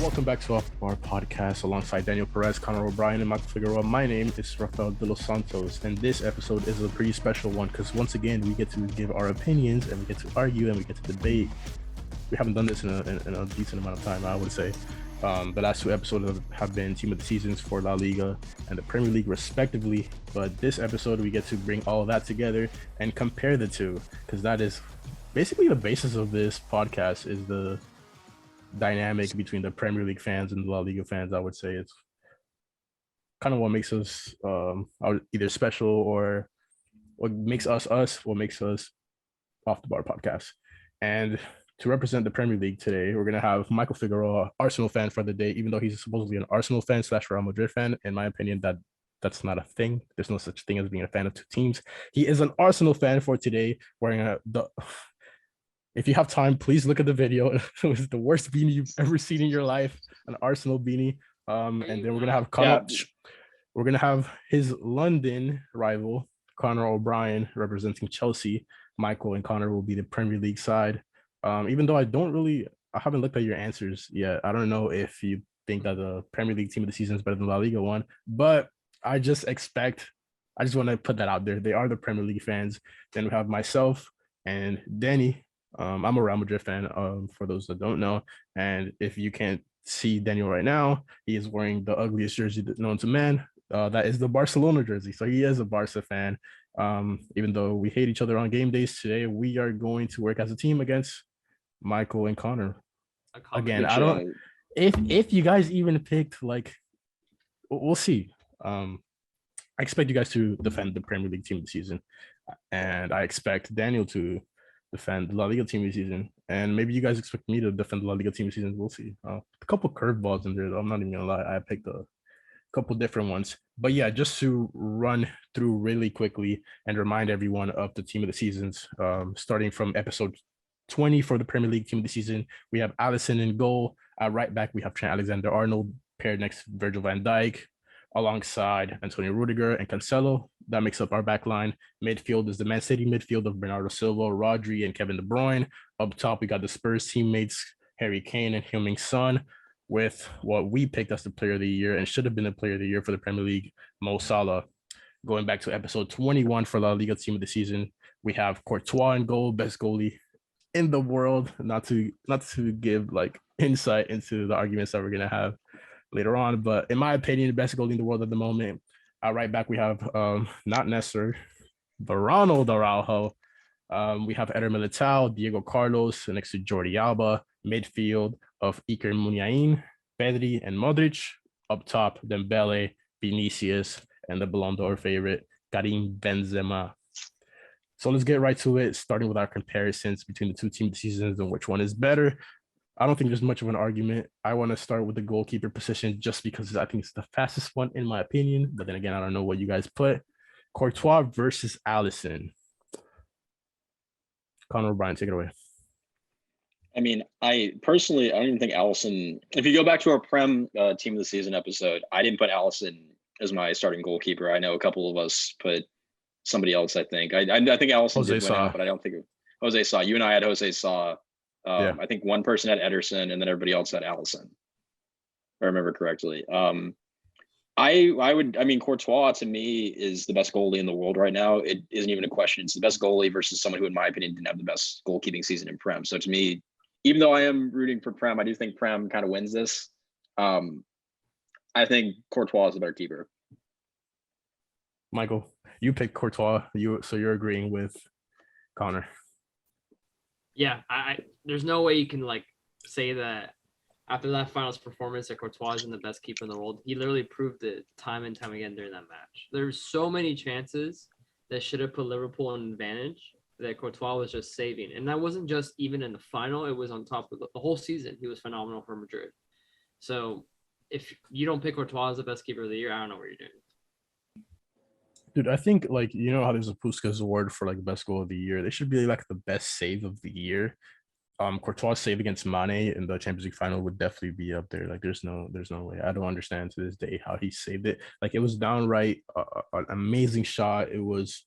welcome back to our podcast alongside Daniel Perez, Connor O'Brien, and Michael Figueroa. My name is Rafael de los Santos, and this episode is a pretty special one because once again we get to give our opinions and we get to argue and we get to debate. We haven't done this in a decent amount of time, I would say. The last two episodes have been Team of the Seasons for La Liga and the Premier League, respectively. But this episode, we get to bring all of that together and compare the two, because that is basically the basis of this podcast, is the dynamic between the Premier League fans and the La Liga fans. I would say it's kind of what makes us either special or what makes us, what makes us Off the Bar podcast. And to represent the Premier League today, we're going to have Michael Figueroa, Arsenal fan for the day, even though he's supposedly an Arsenal fan / Real Madrid fan. In my opinion, that's not a thing. There's no such thing as being a fan of two teams. He is an Arsenal fan for today, wearing if you have time, please look at the video. It was the worst beanie you've ever seen in your life, an Arsenal beanie. And then we're going to have Connor. Yeah. We're going to have his London rival, Connor O'Brien, representing Chelsea. Michael and Connor will be the Premier League side. Even though I haven't looked at your answers yet. I don't know if you think that the Premier League team of the season is better than La Liga one, but I just want to put that out there. They are the Premier League fans. Then we have myself and Danny. I'm a Real Madrid fan, for those that don't know. And if you can't see Daniel right now, he is wearing the ugliest jersey known to man. That is the Barcelona jersey. So he is a Barca fan. Even though we hate each other on game days today, we are going to work as a team against Michael and Connor. Again, I don't if you guys even picked, like, we'll see. I expect you guys to defend the Premier League team of the season, and I expect Daniel to defend the La Liga team of the season, and maybe you guys expect me to defend the La Liga team of the season. We'll see. A couple curveballs in there, though. I'm not even gonna lie. I picked a couple different ones, but yeah, just to run through really quickly and remind everyone of the team of the seasons. Starting from episode 20 for the Premier League team of the season, we have Alisson in goal. At right back, we have Trent Alexander-Arnold paired next to Virgil van Dijk, alongside Antonio Rudiger and Cancelo. That makes up our back line. Midfield is the Man City midfield of Bernardo Silva, Rodri, and Kevin De Bruyne. Up top, we got the Spurs teammates, Harry Kane and Heung-min Son, with what we picked as the player of the year and should have been the player of the year for the Premier League, Mo Salah. Going back to episode 21 for La Liga team of the season, we have Courtois in goal, best goalie in the world. Not to give like insight into the arguments that we're gonna have later on, but in my opinion, the best goalie in the world at the moment. Right back, we have not Nestor, but Ronald Araujo. We have Eder Militao, Diego Carlos next to Jordi Alba. Midfield of Iker Muniain, Pedri, and Modric. Up top, Dembele, Vinicius, and the Ballon d'Or favorite, Karim Benzema. So let's get right to it, starting with our comparisons between the two team seasons and which one is better. I don't think there's much of an argument. I want to start with the goalkeeper position just because I think it's the fastest one in my opinion. But then again, I don't know what you guys put. Courtois versus Alisson. Connor O'Brien, take it away. I mean, I don't even think Alisson, if you go back to our Prem team of the season episode, I didn't put Alisson as my starting goalkeeper. I know a couple of us put somebody else, I think. I think Alisson did win out, but I don't think Jose Sa. You and I had Jose Sa. Yeah. I think one person had Ederson and then everybody else had Alisson, if I remember correctly. Courtois to me is the best goalie in the world right now. It isn't even a question. It's the best goalie versus someone who, in my opinion, didn't have the best goalkeeping season in Prem. So to me, even though I am rooting for Prem, I do think Prem kind of wins this. I think Courtois is a better keeper. Michael, you picked Courtois. So you're agreeing with Connor. Yeah, there's no way you can say that after that finals performance that Courtois isn't the best keeper in the world. He literally proved it time and time again during that match. There's so many chances that should have put Liverpool in advantage that Courtois was just saving. And that wasn't just even in the final. It was on top of the whole season. He was phenomenal for Madrid. So if you don't pick Courtois as the best keeper of the year, I don't know what you're doing. Dude, I think how there's a Puskas award for best goal of the year. They should be the best save of the year. Courtois' save against Mane in the Champions League final would definitely be up there. There's no way. I don't understand to this day how he saved it. It was downright an amazing shot. It was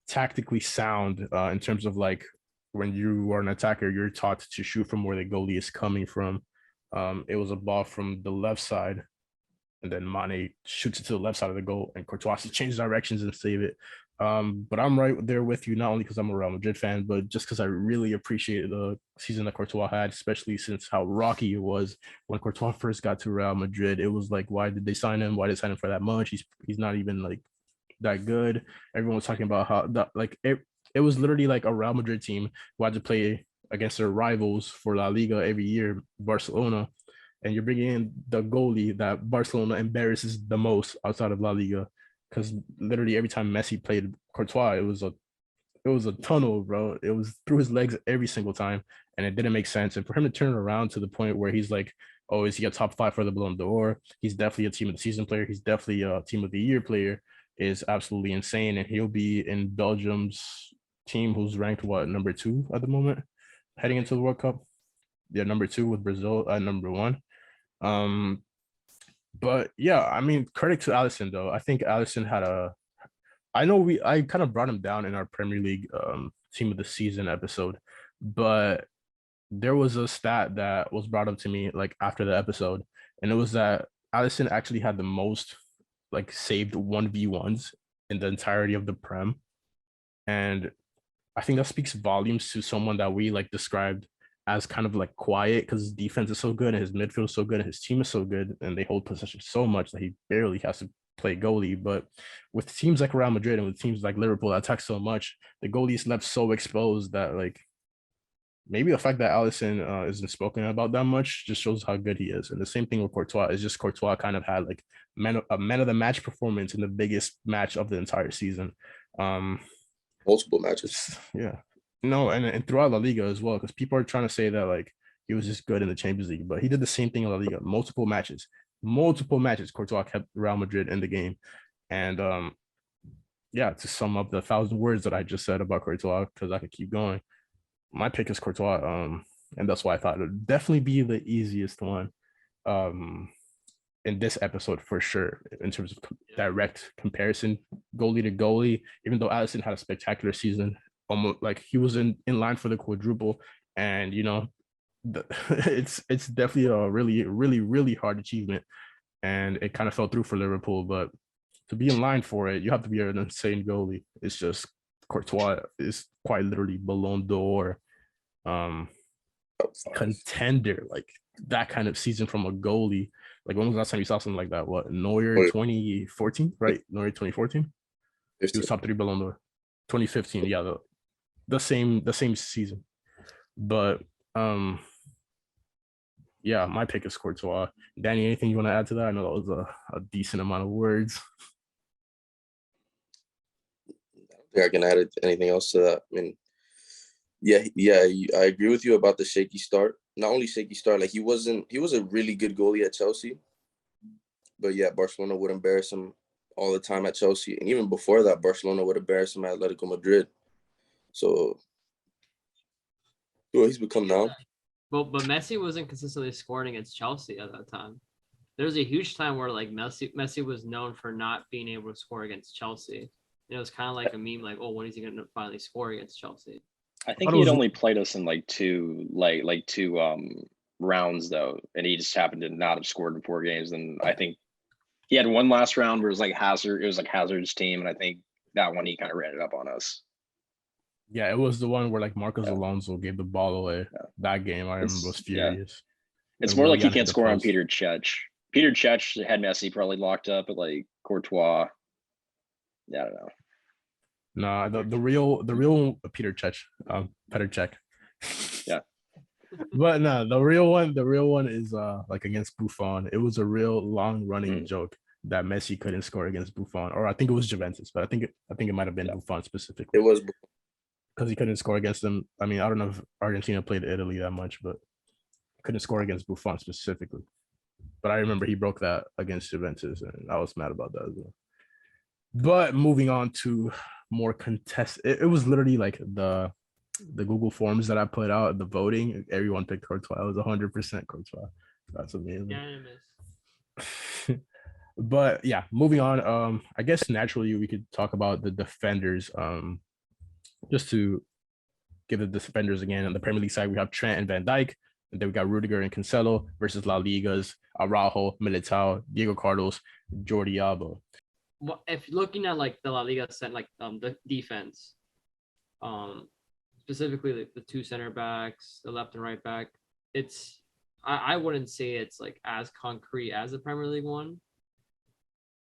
tactically sound in terms of when you are an attacker, you're taught to shoot from where the goalie is coming from. It was a ball from the left side, and then Mane shoots it to the left side of the goal, and Courtois changes directions and save it. But I'm right there with you, not only because I'm a Real Madrid fan, but just because I really appreciated the season that Courtois had, especially since how rocky it was when Courtois first got to Real Madrid. It was like, why did they sign him? Why did they sign him for that much? He's not even like that good. Everyone was talking about how that like it was literally like a Real Madrid team who had to play against their rivals for La Liga every year, Barcelona, and you're bringing in the goalie that Barcelona embarrasses the most outside of La Liga, because literally every time Messi played Courtois, it was a tunnel, bro. It was through his legs every single time, and it didn't make sense. And for him to turn around to the point where he's like, "Oh, is he a top five for the Ballon d'Or? He's definitely a team of the season player. He's definitely a team of the year player." Is absolutely insane, and he'll be in Belgium's team, who's ranked what, number 2 at the moment, heading into the World Cup. Yeah, number 2 with Brazil at number 1. Um, but yeah, I mean, credit to Allison though. I think Allison had a. I kind of brought him down in our Premier League team of the season episode, but there was a stat that was brought up to me like after the episode, and it was that Allison actually had the most like saved 1v1s in the entirety of the Prem. And I think that speaks volumes to someone that we like described as kind of like quiet, because his defense is so good and his midfield is so good and his team is so good and they hold possession so much that he barely has to play goalie. But with teams like Real Madrid and with teams like Liverpool that attack so much, the goalie is left so exposed that like maybe the fact that Allison isn't spoken about that much just shows how good he is. And the same thing with Courtois. Is just Courtois kind of had like a man of the match performance in the biggest match of the entire season. Multiple matches. Yeah. No, and throughout La Liga as well, because people are trying to say that like he was just good in the Champions League, but he did the same thing in La Liga. Multiple matches. Courtois kept Real Madrid in the game, and yeah. To sum up the 1,000 words that I just said about Courtois, because I could keep going. My pick is Courtois, and that's why I thought it would definitely be the easiest one, in this episode for sure, in terms of direct comparison, goalie to goalie. Even though Allison had a spectacular season, almost like he was in line for the quadruple, and it's definitely a really, really, really hard achievement, and it kind of fell through for Liverpool. But to be in line for it, you have to be an insane goalie. It's just Courtois is quite literally Ballon d'Or contender, like that kind of season from a goalie. Like, when was the last time you saw something like that? What, Neuer 2014, right? Neuer 2014. He was top 3 Ballon d'Or. 2015, yeah, the same season. But yeah, my pick is Courtois. Danny, anything you want to add to that? I know that was a decent amount of words. I don't think I can add anything else to that. I mean, yeah, I agree with you about the shaky start. Not only shaky start, like he was a really good goalie at Chelsea. But yeah, Barcelona would embarrass him all the time at Chelsea. And even before that, Barcelona would embarrass him at Atletico Madrid. So, well, he's become now. But Messi wasn't consistently scoring against Chelsea at that time. There was a huge time where like Messi was known for not being able to score against Chelsea. And it was kind of like a meme, like, oh, when is he going to finally score against Chelsea? I think he had only played us in like two rounds though, and he just happened to not have scored in 4 games. And I think he had one last round where it was like Hazard. It was like Hazard's team, and I think that one he kind of ran it up on us. Yeah, it was the one where like Marcos Alonso gave the ball away. Yeah. That game, I remember, was furious. Yeah. It's more like he can't score on Peter Cech. Peter Cech had Messi probably locked up, but like Courtois, yeah, I don't know. Nah, the real Peter Cech, Petr Cech. Yeah. But no, the real one is like against Buffon. It was a real long running joke that Messi couldn't score against Buffon, or I think it was Juventus, but I think it might have been Buffon specifically. It was because he couldn't score against them. I mean, I don't know if Argentina played Italy that much, but couldn't score against Buffon specifically. But I remember he broke that against Juventus, and I was mad about that as well. But moving on to more contested, it was literally like the Google forms that I put out, the voting, everyone picked Courtois. It was 100% Courtois. That's amazing. Yeah, but yeah, moving on. I guess naturally we could talk about the defenders. Just to give the defenders again on the Premier League side, we have Trent and Van Dijk. And then we got Rudiger and Cancelo versus La Liga's Araujo, Militao, Diego Carlos, Jordi Alba. Well, if looking at like the La Liga set, like the defense, specifically like the two center backs, the left and right back, it's I wouldn't say it's like as concrete as the Premier League one.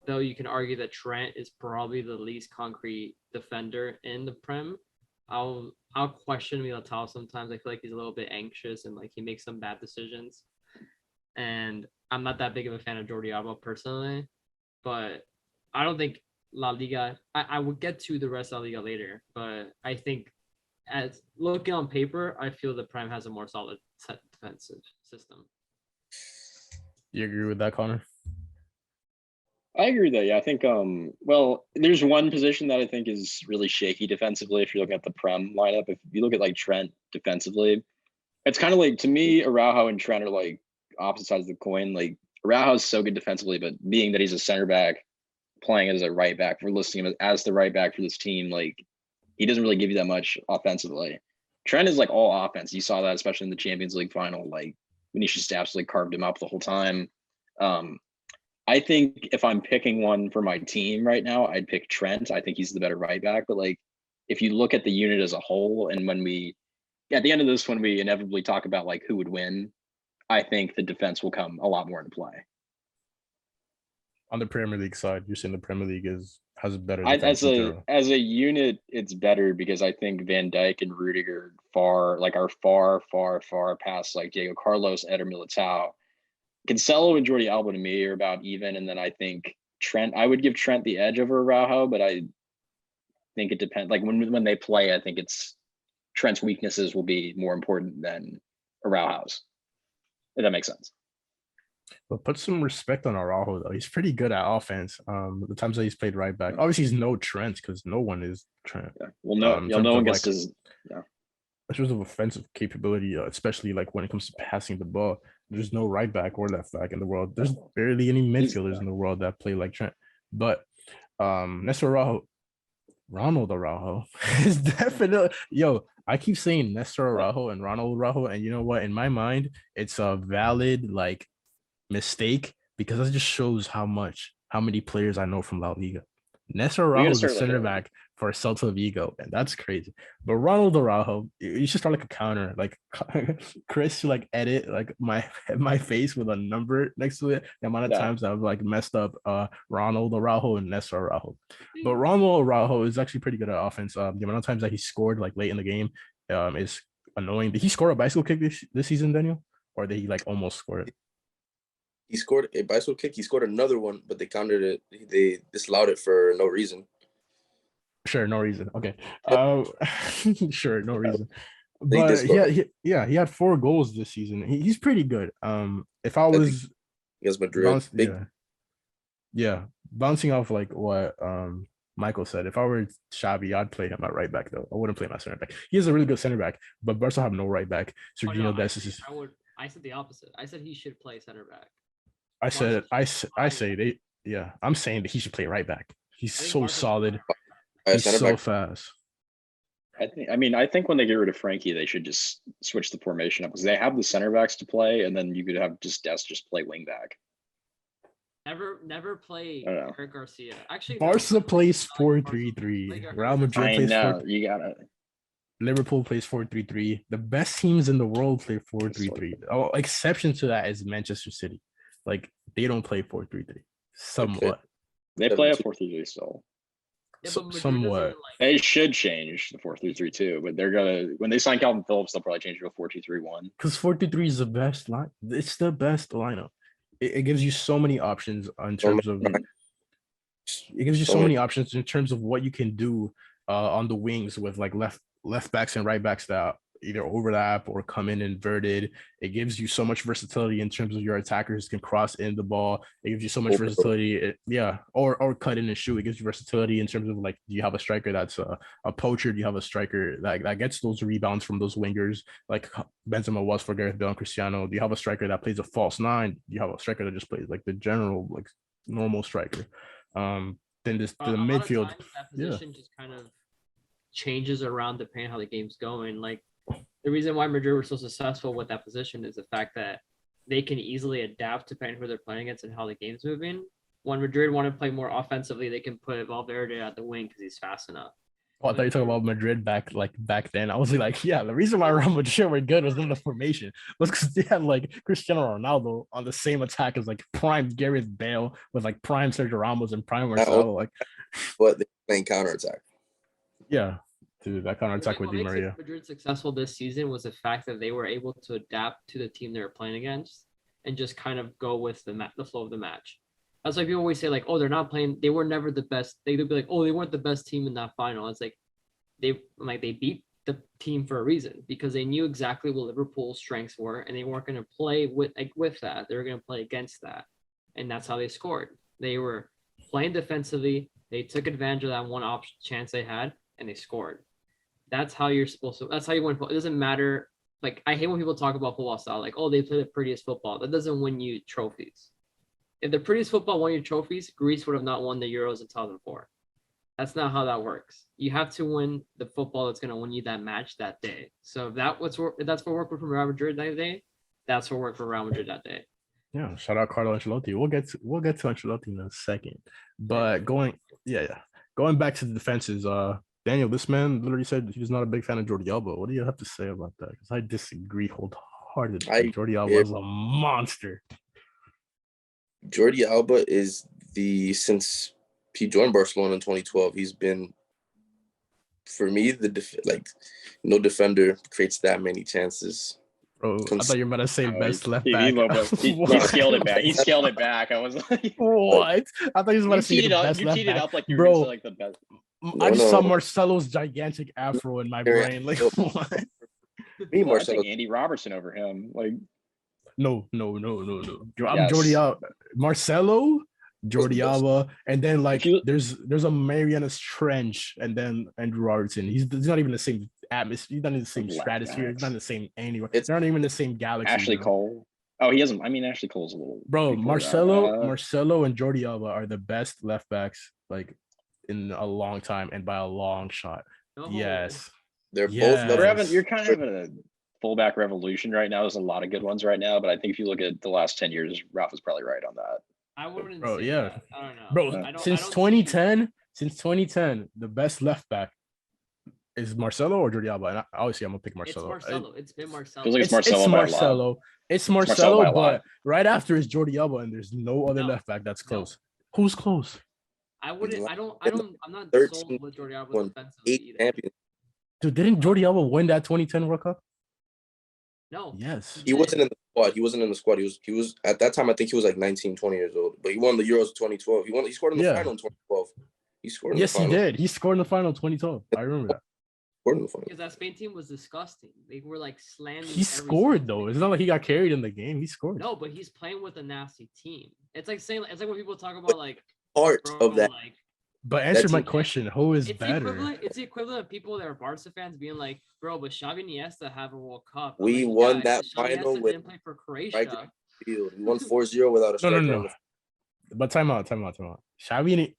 Though you can argue that Trent is probably the least concrete defender in the Prem. I'll question Militao sometimes. I feel like he's a little bit anxious and like he makes some bad decisions. And I'm not that big of a fan of Jordi Alba personally, but I don't think La Liga. I will get to the rest of La Liga later, but I think as looking on paper, I feel the Prem has a more solid set defensive system. You agree with that, Connor? I agree with that. Yeah, I think well, there's one position that I think is really shaky defensively. If you're looking at the Prem lineup, if you look at like Trent defensively, it's kind of like, to me, Araujo and Trent are like opposite sides of the coin. Like Araujo's so good defensively, but being that he's a center back, playing as a right back, we're listing him as the right back for this team. Like he doesn't really give you that much offensively. Trent is like all offense. You saw that especially in the Champions League final. Like Vinicius absolutely carved him up the whole time. I think if I'm picking one for my team right now, I'd pick Trent. I think he's the better right back. But like, if you look at the unit as a whole, and when we, at the end of this, when we inevitably talk about like who would win, I think the defense will come a lot more into play. On the Premier League side, you're saying the Premier League has a better defense as a unit, it's better because I think Van Dijk and Rudiger are far past like Diego Carlos, Eder Militao. Cancelo and Jordi Alba to me are about even, and then I think Trent. I would give Trent the edge over Araujo, but I think it depends. Like when they play, I think it's Trent's weaknesses will be more important than Araujo's. If that makes sense. But put some respect on Araujo though. He's pretty good at offense. The times that he's played right back. Obviously, he's no Trent because no one is Trent. Yeah. Well, no one gets his. Yeah. In terms of offensive capability, especially like when it comes to passing the ball, there's no right back or left back in the world. There's barely any midfielders in the world that play like Trent. But Nestor Araujo, Ronald Araujo is definitely I keep saying Nestor Araujo and Ronald Araujo, and you know what? In my mind, it's a valid like mistake because it just shows how many players I know from La Liga. Nestor Araujo is a center back for Celta Vigo, and that's crazy. But Ronald Araujo, you should start like a counter, like Chris should like edit like my face with a number next to it. The amount of times I've like messed up Ronald Araujo and Nestor Araujo. But Ronald Araujo is actually pretty good at offense. The amount of times that he scored like late in the game is annoying. Did he score a bicycle kick this season, Daniel? Or did he like almost score it? He scored a bicycle kick. He scored another one, but they countered it. They disallowed it for no reason. Sure, no reason. Okay. Sure, no reason. But he had 4 goals this season. He's pretty good. If I was against Madrid, bouncing off like what Michael said, if I were Xavi, I'd play him at right back though. I wouldn't play my center back. He is a really good center back, but Barca have no right back. Sergio Dest is. I said the opposite. I said he should play center back. I'm saying that he should play right back. He's so solid. He's so fast. I think when they get rid of Frankie, they should just switch the formation up because they have the center backs to play, and then you could have Dest just play wing back. Never play Eric Garcia. Actually, Barca plays 4-3-3. Real Madrid plays 4. You gotta. Liverpool plays 4-3-3. The best teams in the world play 4-3-3. Oh, exception to that is Manchester City. Like they don't play 4-3-3. Somewhat. Okay. They play a 4-3-3 still. Yeah, somewhat. They should change the 4-3-3 too, but they're gonna when they sign Calvin Phillips, they'll probably change it to a 4-2-3-1. Because 4-3-3 is the best line. It's the best lineup. It gives you so many options in terms of. It gives you so many options in terms of what you can do on the wings with like left backs and right backs that either overlap or come in inverted. It gives you so much versatility in terms of your attackers can cross in the ball. It gives you so much versatility. Or cut in and shoot. It gives you versatility in terms of like, do you have a striker that's a poacher? Do you have a striker that gets those rebounds from those wingers like Benzema was for Gareth Bale and Cristiano? Do you have a striker that plays a false 9? Do you have a striker that just plays like the general like normal striker? Then the midfield, that position just kind of changes around depending how the game's going. Like the reason why Madrid were so successful with that position is the fact that they can easily adapt depending who they're playing against and how the game's moving. When Madrid want to play more offensively, they can put Valverde at the wing because he's fast enough. Oh, I thought you were talking about Madrid back then. I was like, yeah, the reason why Real Madrid were good was not the formation. Was because they had like Cristiano Ronaldo on the same attack as like prime Gareth Bale with like prime Sergio Ramos and prime Marcelo. Like, but they're playing counterattack. Yeah, dude, that counterattack with Di Maria. Madrid successful this season was the fact that they were able to adapt to the team they were playing against and just kind of go with the flow of the match. That's why people always say like, oh, they're not playing. They were never the best. They'd be like, oh, they weren't the best team in that final. It's like they beat the team for a reason because they knew exactly what Liverpool's strengths were, and they weren't going to play with that. They were going to play against that, and that's how they scored. They were playing defensively. They took advantage of that one chance they had, and they scored. That's how you're supposed to. That's how you win. It doesn't matter. Like I hate when people talk about football style. Like, oh, they play the prettiest football. That doesn't win you trophies. If the prettiest football won you trophies, Greece would have not won the Euros in 2004. That's not how that works. You have to win the football that's going to win you that match that day. So if that's what worked for Real Madrid that day, that's what worked for Real Madrid that day. Yeah, shout out Carlo Ancelotti. We'll get to Ancelotti in a second. But going back to the defenses, Daniel, this man literally said he was not a big fan of Jordi Alba. What do you have to say about that? Because I disagree wholeheartedly. Jordi Alba is a monster. Jordi Alba is since he joined Barcelona in 2012, he's been, for me, no defender creates that many chances. Bro, I thought you were about to say best left back. He scaled it back. He scaled it back. I was like, what? I thought you was about to say the best you left teed it back. up like you were like the best. I just saw Marcelo's gigantic afro in my brain. Like what? I think Andy Robertson over him. Like no. I'm Jordi Alba. Marcelo, Jordi Alba, and then like there's a Marianas Trench, and then Andrew Robertson. He's not even the same atmosphere. He's not in the same stratosphere. He's not in the same anywhere. It's not even the same galaxy. Ashley Cole. Oh, he hasn't. I mean, Ashley Cole's a little. Bro, Marcelo, and Jordi Alba are the best left backs like in a long time, and by a long shot. Oh. Yes, they're both. You're kind of having a fullback revolution right now. There's a lot of good ones right now, but I think if you look at the last 10 years, Ralph is probably right on that. I wouldn't. Bro, say yeah, that. I don't know, bro. Since 2010, the best left back is Marcelo or Jordi Alba. And obviously, I'm gonna pick Marcelo. It's Marcelo. It's been Marcelo. Like It's Marcelo, but right after is Jordi Alba, and there's no other left back that's close. Who's close? I'm not sold with Jordi Alba defensively either. Dude, didn't Jordi Alba win that 2010 World Cup? No. Yes. He wasn't in the squad. He was at that time, I think he was like 19, 20 years old. But he won the Euros 2012. He scored in the final in 2012. He scored in the final. Yes, he did. He scored in the final in 2012. I remember that. Because that Spain team was disgusting. They were like slamming. He scored though. It's not like he got carried in the game. He scored. No, but he's playing with a nasty team. It's like when people talk about like of that. Like, but answer my question. Who is better? It's the equivalent of people that are Barca fans being like, bro, but Xavi and Iniesta have a World Cup. We won that final with didn't play for Croatia. We won 4-0 without a striker. No. But time out. Xavi and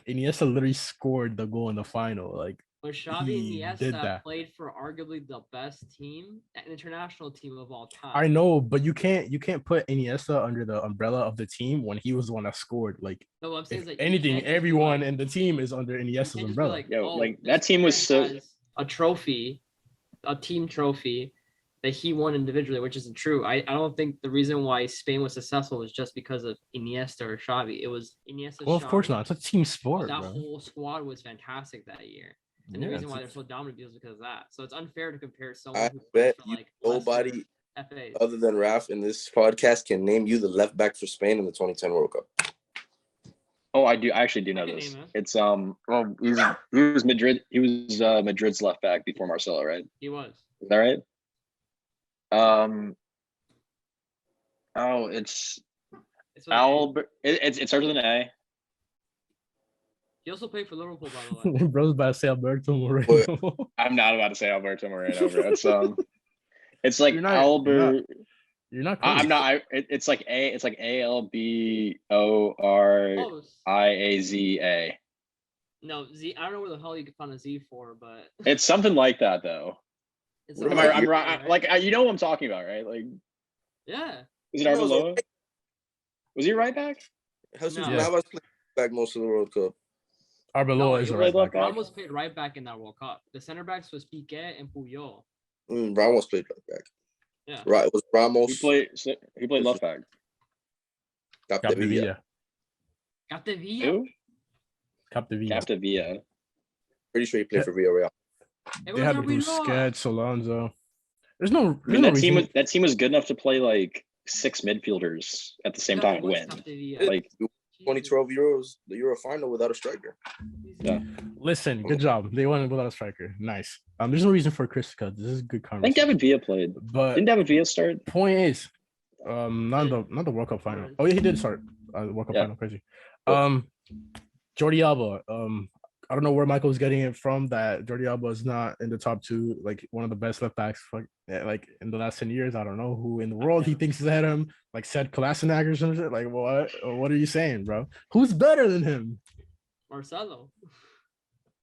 Iniesta literally scored the goal in the final. Like, but Xavi and Iniesta played for arguably the best team, an international team of all time. I know, but you can't put Iniesta under the umbrella of the team when he was the one that scored. Like, no, what I'm saying is like anything, everyone in the team is under Iniesta's umbrella. That team was so a team trophy that he won individually, which isn't true. I don't think the reason why Spain was successful was just because of Iniesta or Xavi. It was Iniesta. Well, of course not. It's a team sport. That whole squad was fantastic that year. And the reason why they're so dominant is because of that. So it's unfair to compare someone who bet for like nobody FAs. Other than Raf in this podcast can name you the left back for Spain in the 2010 World Cup. Oh, I do. I actually do know this. It's he was Madrid. He was Madrid's left back before Marcelo, right? He was. Is that right? It's Albert. It starts with an A. He also played for Liverpool, by the way. Bro's about to say Alberto Moreno. I'm not about to say Alberto Moreno, bro. It's like Albert. You're not. I'm not. It's like A. It's like ALBORIAZA. No, Z. I don't know where the hell you could find a Z for, but it's something like that, though. It's What a about I'm you? right. Like you know what I'm talking about, right? Like, yeah. is it He was Arbeloa? okay. Was he right back? Jesus No. Navas played back most of the World Cup. Arbeloa is he a played right left back. back. Ramos played right back in that World Cup. The center backs was Piqué and Puyol. Ramos played right back. Yeah. Right, it was Ramos. He played left back. Capdevilla. Capdevilla. Who? Capdevilla. Capdevilla. Pretty sure he played for Villarreal. It They was had Arbeloa. Busquets, Alonso. There's no I mean, that team reason. was good enough to play like 6 midfielders at the same time and it was win. Capdevilla. Like 2012 Euros, the Euro final without a striker. Yeah. Listen, good job. They won without a striker. Nice. There's no reason for Chris to cut. This is good I think conversation. David Villa played. But Didn't David Villa start? point is, not the World Cup final. Oh yeah, he did start the World Cup final. Crazy. Jordi Alba. I don't know where Michael's getting it from that Jordi Alba is not in the top 2, like one of the best left backs like in the last 10 years. I don't know who in the world he thinks is ahead of him, like said Kolasinac or some shit. Like what are you saying, bro? Who's better than him? Marcelo.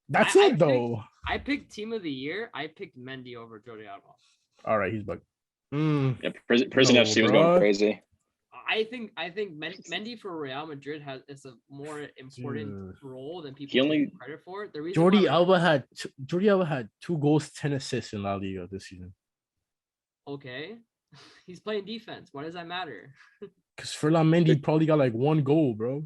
That's I it though. I picked team of the year. I picked Mendy over Jordi Alba. All right, he's bugged. Yeah, Prison No, FC was bro. going crazy. I think Mendy for Real Madrid is a more important role than people only- give him credit for. The reason Jordi why- Alba had 2 goals, 10 assists in La Liga this season. Okay, he's playing defense. Why does that matter? Because Ferland Mendy probably got like 1 goal, bro.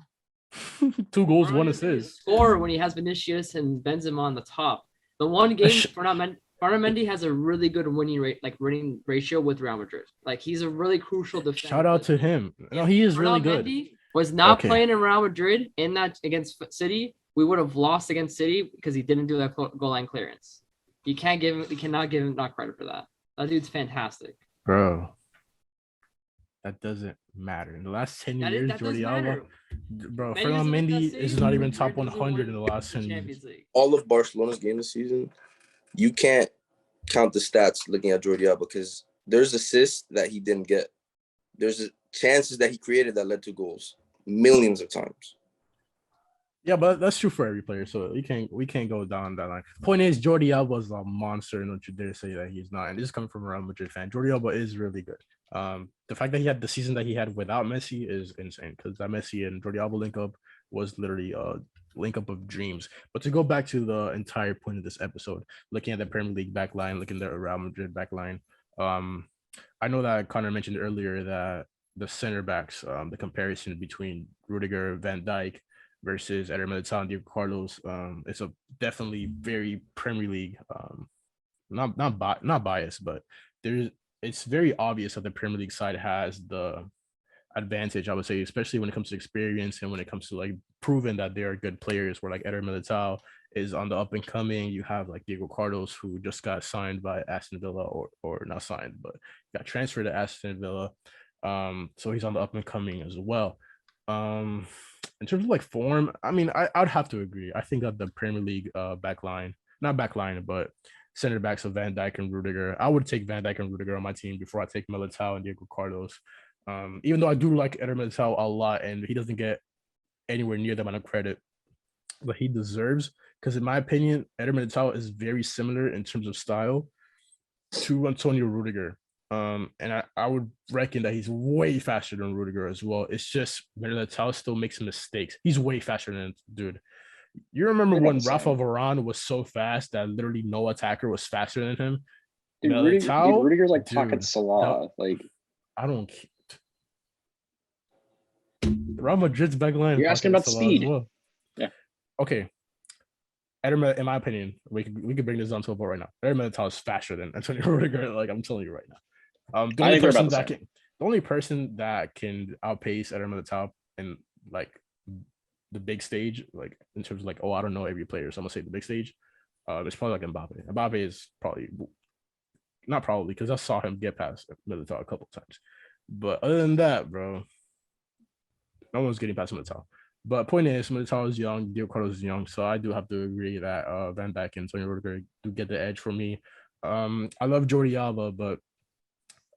2 goals, 1 assist. Score when he has Vinicius and Benzema on the top. The one game Ferland Mendy has a really good winning ratio with Real Madrid. Like he's a really crucial defender. Shout out to him. No, he is really good. Mendy was not playing in Real Madrid in that against City. We would have lost against City because he didn't do that goal line clearance. You cannot give him not credit for that. That dude's fantastic. Bro. That doesn't matter. In the last 10 years, Jordi Alba, bro, Ferland Mendy is not even top 100 in the last 10 years. All of Barcelona's game this season, you can't count the stats looking at Jordi Alba because there's assists that he didn't get. There's chances that he created that led to goals millions of times. Yeah, but that's true for every player. So we can't go down that line. Point is, Jordi Alba is a monster, and don't you dare say that he's not. And this is coming from a Real Madrid fan. Jordi Alba is really good. The fact that he had the season that he had without Messi is insane because that Messi and Jordi Alba link up was literally a link up of dreams. But to go back to the entire point of this episode, looking at the Premier League backline, looking at the Real Madrid backline, I know that Connor mentioned earlier that the center backs, the comparison between Rudiger, Van Dijk versus Eder Militao and Diego Carlos, it's a definitely very Premier League, not biased, but it's very obvious that the Premier League side has the advantage, I would say, especially when it comes to experience and when it comes to like proving that they are good players. Where like Eder Militao is on the up and coming. You have like Diego Carlos, who just got signed by Aston Villa, or not signed, but got transferred to Aston Villa. So he's on the up and coming as well. In terms of like form, I mean, I'd have to agree. I think that the Premier League not backline, but center backs of Van Dijk and Rudiger. I would take Van Dijk and Rudiger on my team before I take Militao and Diego Carlos. Even though I do like Eder Militao a lot, and he doesn't get anywhere near the amount of credit that he deserves, because in my opinion, Eder Militao is very similar in terms of style to Antonio Rudiger. And I would reckon that he's way faster than Rudiger as well. It's just Militao still makes mistakes. He's way faster than dude. You remember when Rafa Varane was so fast that literally no attacker was faster than him? Dude, Rudiger's like pocket Salah. Like I don't. Real Madrid's backline. You're asking about speed. Well. Yeah. Okay. In my opinion, we could bring this on to a board right now. Eder Militao is faster than Antonio Rudiger. Like I'm telling you right now. The only person that can outpace Eder Militao in like the big stage, like in terms of like, I don't know every player, so I'm gonna say the big stage. It's probably like Mbappe. Mbappe is probably not probably because I saw him get past Militao a couple of times. But other than that, bro, no one's getting past Militao. But point is, Militao is young, Diego Carlos is young, so I do have to agree that Van Dijk and Antonio Rudiger do get the edge for me. I love Jordi Alba, but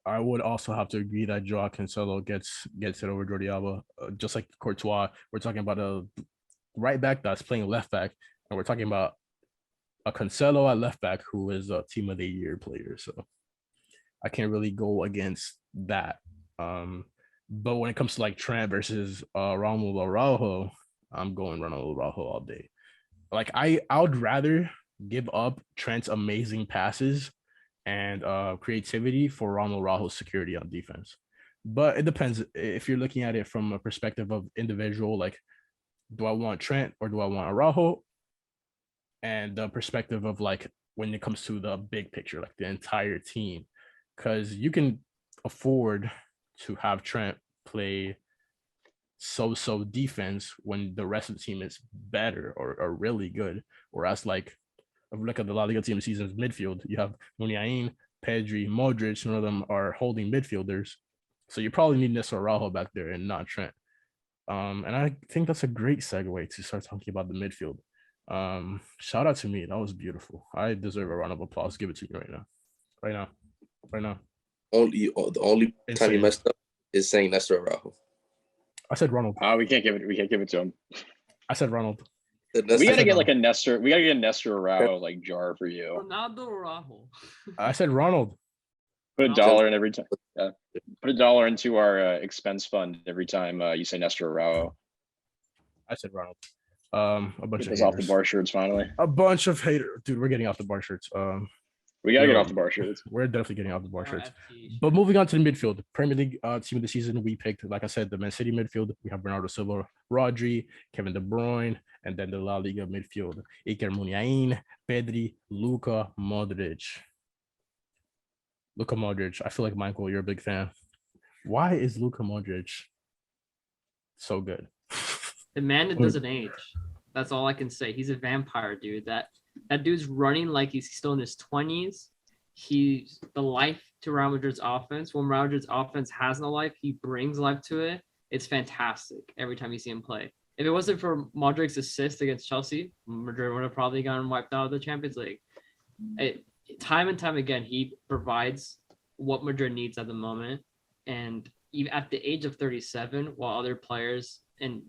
I would also have to agree that Joao Cancelo gets it over Jordi Alba, just like Courtois. We're talking about a right back that's playing left back, and we're talking about a Cancelo at left back who is a team of the year player. So I can't really go against that. But when it comes to like Trent versus Romelu Araujo, I'm going Romelu Araujo all day. Like I would rather give up Trent's amazing passes and creativity for Romelu Araujo's security on defense. But it depends if you're looking at it from a perspective of individual, like, do I want Trent or do I want Araujo? And the perspective of like when it comes to the big picture, like the entire team, because you can afford to have Trent play so defense when the rest of the team is better or really good. Whereas like if we look at the La Liga team season's midfield, you have Muniain, Pedri, Modric, none of them are holding midfielders. So you probably need Nestor Araujo back there and not Trent. And I think that's a great segue to start talking about the midfield. Shout out to me. That was beautiful. I deserve a round of applause. Give it to me right now. Right now. The only time you messed up is saying Nestor Araujo. I said Ronald. We can't give it to him. I said Ronald. We gotta get like a Nestor. We gotta get a Nestor Araujo like jar for you. Ronaldo Araujo. I said Ronald. Put $1 in every time. Yeah. Put $1 into our expense fund every time you say Nestor Araujo. I said Ronald. A bunch Get of us off the bar shirts finally. A bunch of haters, dude. We're getting off the bar shirts. We gotta get off the bar shirts. We're definitely getting off the bar shirts. But moving on to the midfield, Premier League team of the season, we picked, like I said, the Man City midfield. We have Bernardo Silva, Rodri, Kevin De Bruyne, and then the La Liga midfield: Iker Muniain, Pedri, Luka Modric. Luka Modric. I feel like Michael, you're a big fan. Why is Luka Modric so good? The man that doesn't age. That's all I can say. He's a vampire, dude. That dude's running like he's still in his 20s. He's the life to Real Madrid's offense. When Real Madrid's offense has no life, he brings life to it. It's fantastic every time you see him play. If it wasn't for Modric's assist against Chelsea, Madrid would have probably gotten wiped out of the Champions League. Time and time again, he provides what Madrid needs at the moment. And even at the age of 37, while other players and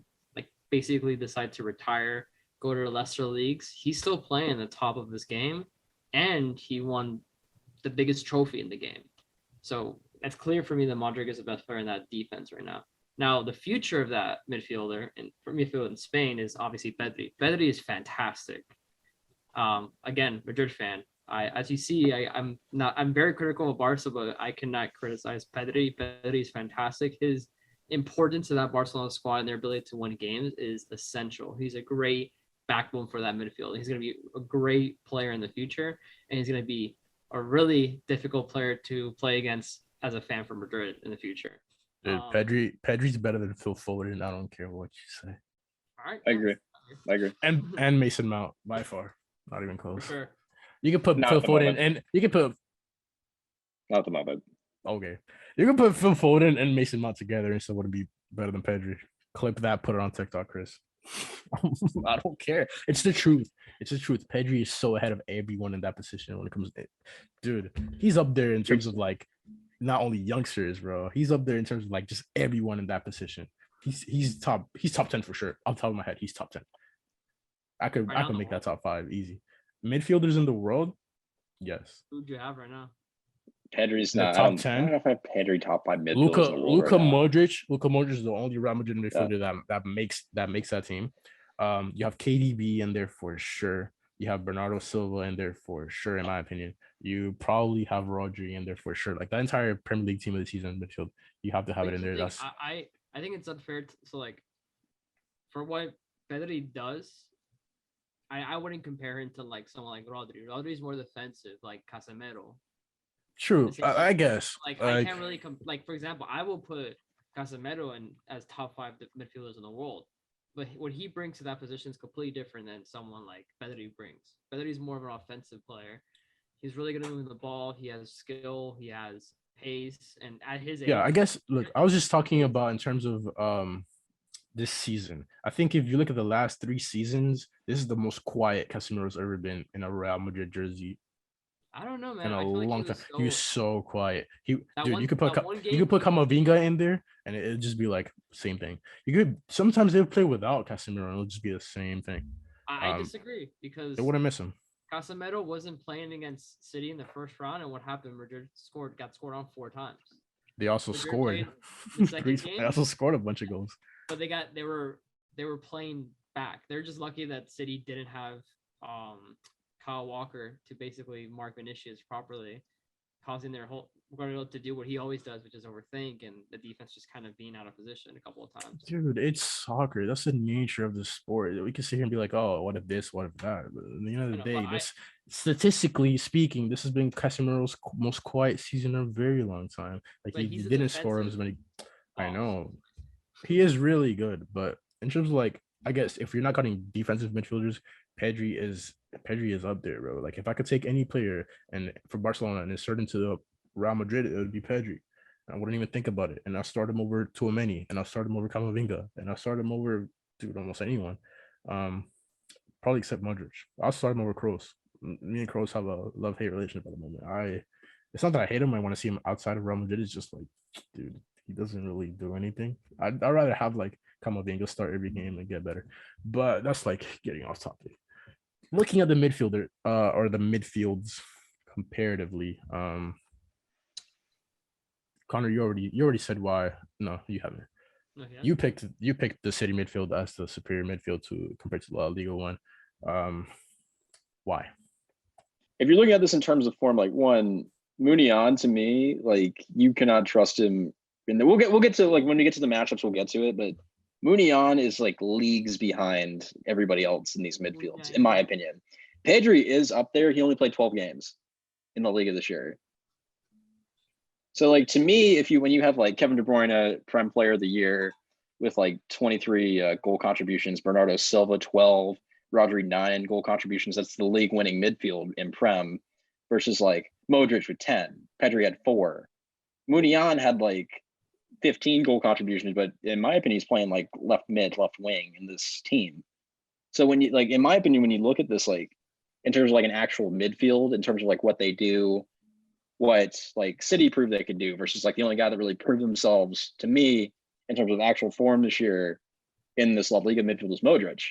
basically decide to retire, go to lesser leagues, he's still playing the top of his game, and he won the biggest trophy in the game. So it's clear for me that Modric is the best player in that defense right now. Now, the future of that midfielder and for midfield in Spain is obviously Pedri. Pedri is fantastic. Again, Madrid fan. As you see, I'm very critical of Barca, but I cannot criticize Pedri. Pedri is fantastic. His importance to that Barcelona squad and their ability to win games is essential. He's a great backbone for that midfield. He's going to be a great player in the future, and he's going to be a really difficult player to play against as a fan for Madrid in the future. Dude, Pedri's better than Phil Foden. I don't care what you say. All right, I agree. And Mason Mount by far, not even close. For sure. You can put Phil Foden and you can put. Not the moment. Okay, you can put Phil Foden and Mason Mount together and still would be better than Pedri. Clip that, put it on TikTok, Chris. I don't care. It's the truth. Pedri is so ahead of everyone in that position when it comes to it. Dude, he's up there in terms of like not only youngsters, bro. He's up there in terms of like just everyone in that position. He's top 10 for sure. On top of my head, he's top 10. I could make that top 5 easy. Midfielders in the world, yes. Who do you have right now? Pedri's not top 10. I don't know if I have Pedri top 5 midfielders in the world. Luka Modric is the only Real Madrid midfielder that makes that team. You have KDB in there for sure. You have Bernardo Silva in there for sure, in my opinion. You probably have Rodri in there for sure. Like that entire Premier League team of the season midfield, you have to have it in there. That's I think it's unfair. So like, for what Pedri does, I wouldn't compare him to like someone like Rodri. Rodri's more defensive, like Casemiro. True, I guess. Like I can't really like, for example, I will put Casemiro in as top 5 midfielders in the world, but what he brings to that position is completely different than someone like Pedri brings. Pedri's more of an offensive player. He's really good at moving the ball. He has skill. He has pace, and at his age, I guess. Look, I was just talking about in terms of this season. I think if you look at the last 3 seasons, this is the most quiet Casemiro's ever been in a Real Madrid jersey. I don't know, man. In a long time, he was so quiet. You could put Camavinga in there, and it'd just be like same thing. Sometimes they'll play without Casemiro, and it'll just be the same thing. I disagree because they wouldn't miss him. Casemiro wasn't playing against City in the first round, and what happened? Madrid got scored on 4 times. They also Madrid scored played the second They game, also scored a bunch of goals. but they were playing back. They're just lucky that City didn't have Kyle Walker to basically mark Vinicius properly, causing their whole Guardiola to do what he always does, which is overthink, and the defense just kind of being out of position a couple of times. Dude, it's soccer. That's the nature of the sport. We can sit here and be like, "Oh, what if this? What if that?" But at the end of the day, this statistically speaking, this has been Casemiro's most quiet season in a very long time. Like he didn't score as many. I know he is really good, but in terms of like, I guess if you're not cutting defensive midfielders, Pedri is up there, bro. Like if I could take any player and for Barcelona and insert into the Real Madrid, it would be Pedri. I wouldn't even think about it. And I'll start him over Tchouaméni, and I'll start him over Camavinga, and I'll start him over, dude, almost anyone. Probably except Modric. I'll start him over Kroos. Me and Kroos have a love-hate relationship at the moment. It's not that I hate him. I want to see him outside of Real Madrid. It's just like, dude, he doesn't really do anything. I'd rather have like Camavinga start every game and get better. But that's like getting off topic. Looking at the midfielder, or the midfields comparatively, Connor, you already said why. No, you haven't. Okay. You picked the City midfield as the superior midfield compared to the LaLiga one. Why? If you're looking at this in terms of form, like one, Munian to me, like you cannot trust him. And we'll get to like when we get to the matchups, we'll get to it. But Munian is like leagues behind everybody else in these midfields, in my opinion. Pedri is up there. He only played 12 games in the Liga this year. So like to me, when you have like Kevin De Bruyne, Prem Player of the Year, with like 23 goal contributions, Bernardo Silva 12, Rodri 9 goal contributions, that's the league winning midfield in Prem, versus like Modric with 10, Pedri had 4, Munian had like 15 goal contributions, but in my opinion, he's playing like left mid, left wing in this team. So when you like, in my opinion, when you look at this, like in terms of like an actual midfield, in terms of like what they do, what like City proved they could do versus like the only guy that really proved themselves to me in terms of actual form this year in this LaLiga midfield is Modric,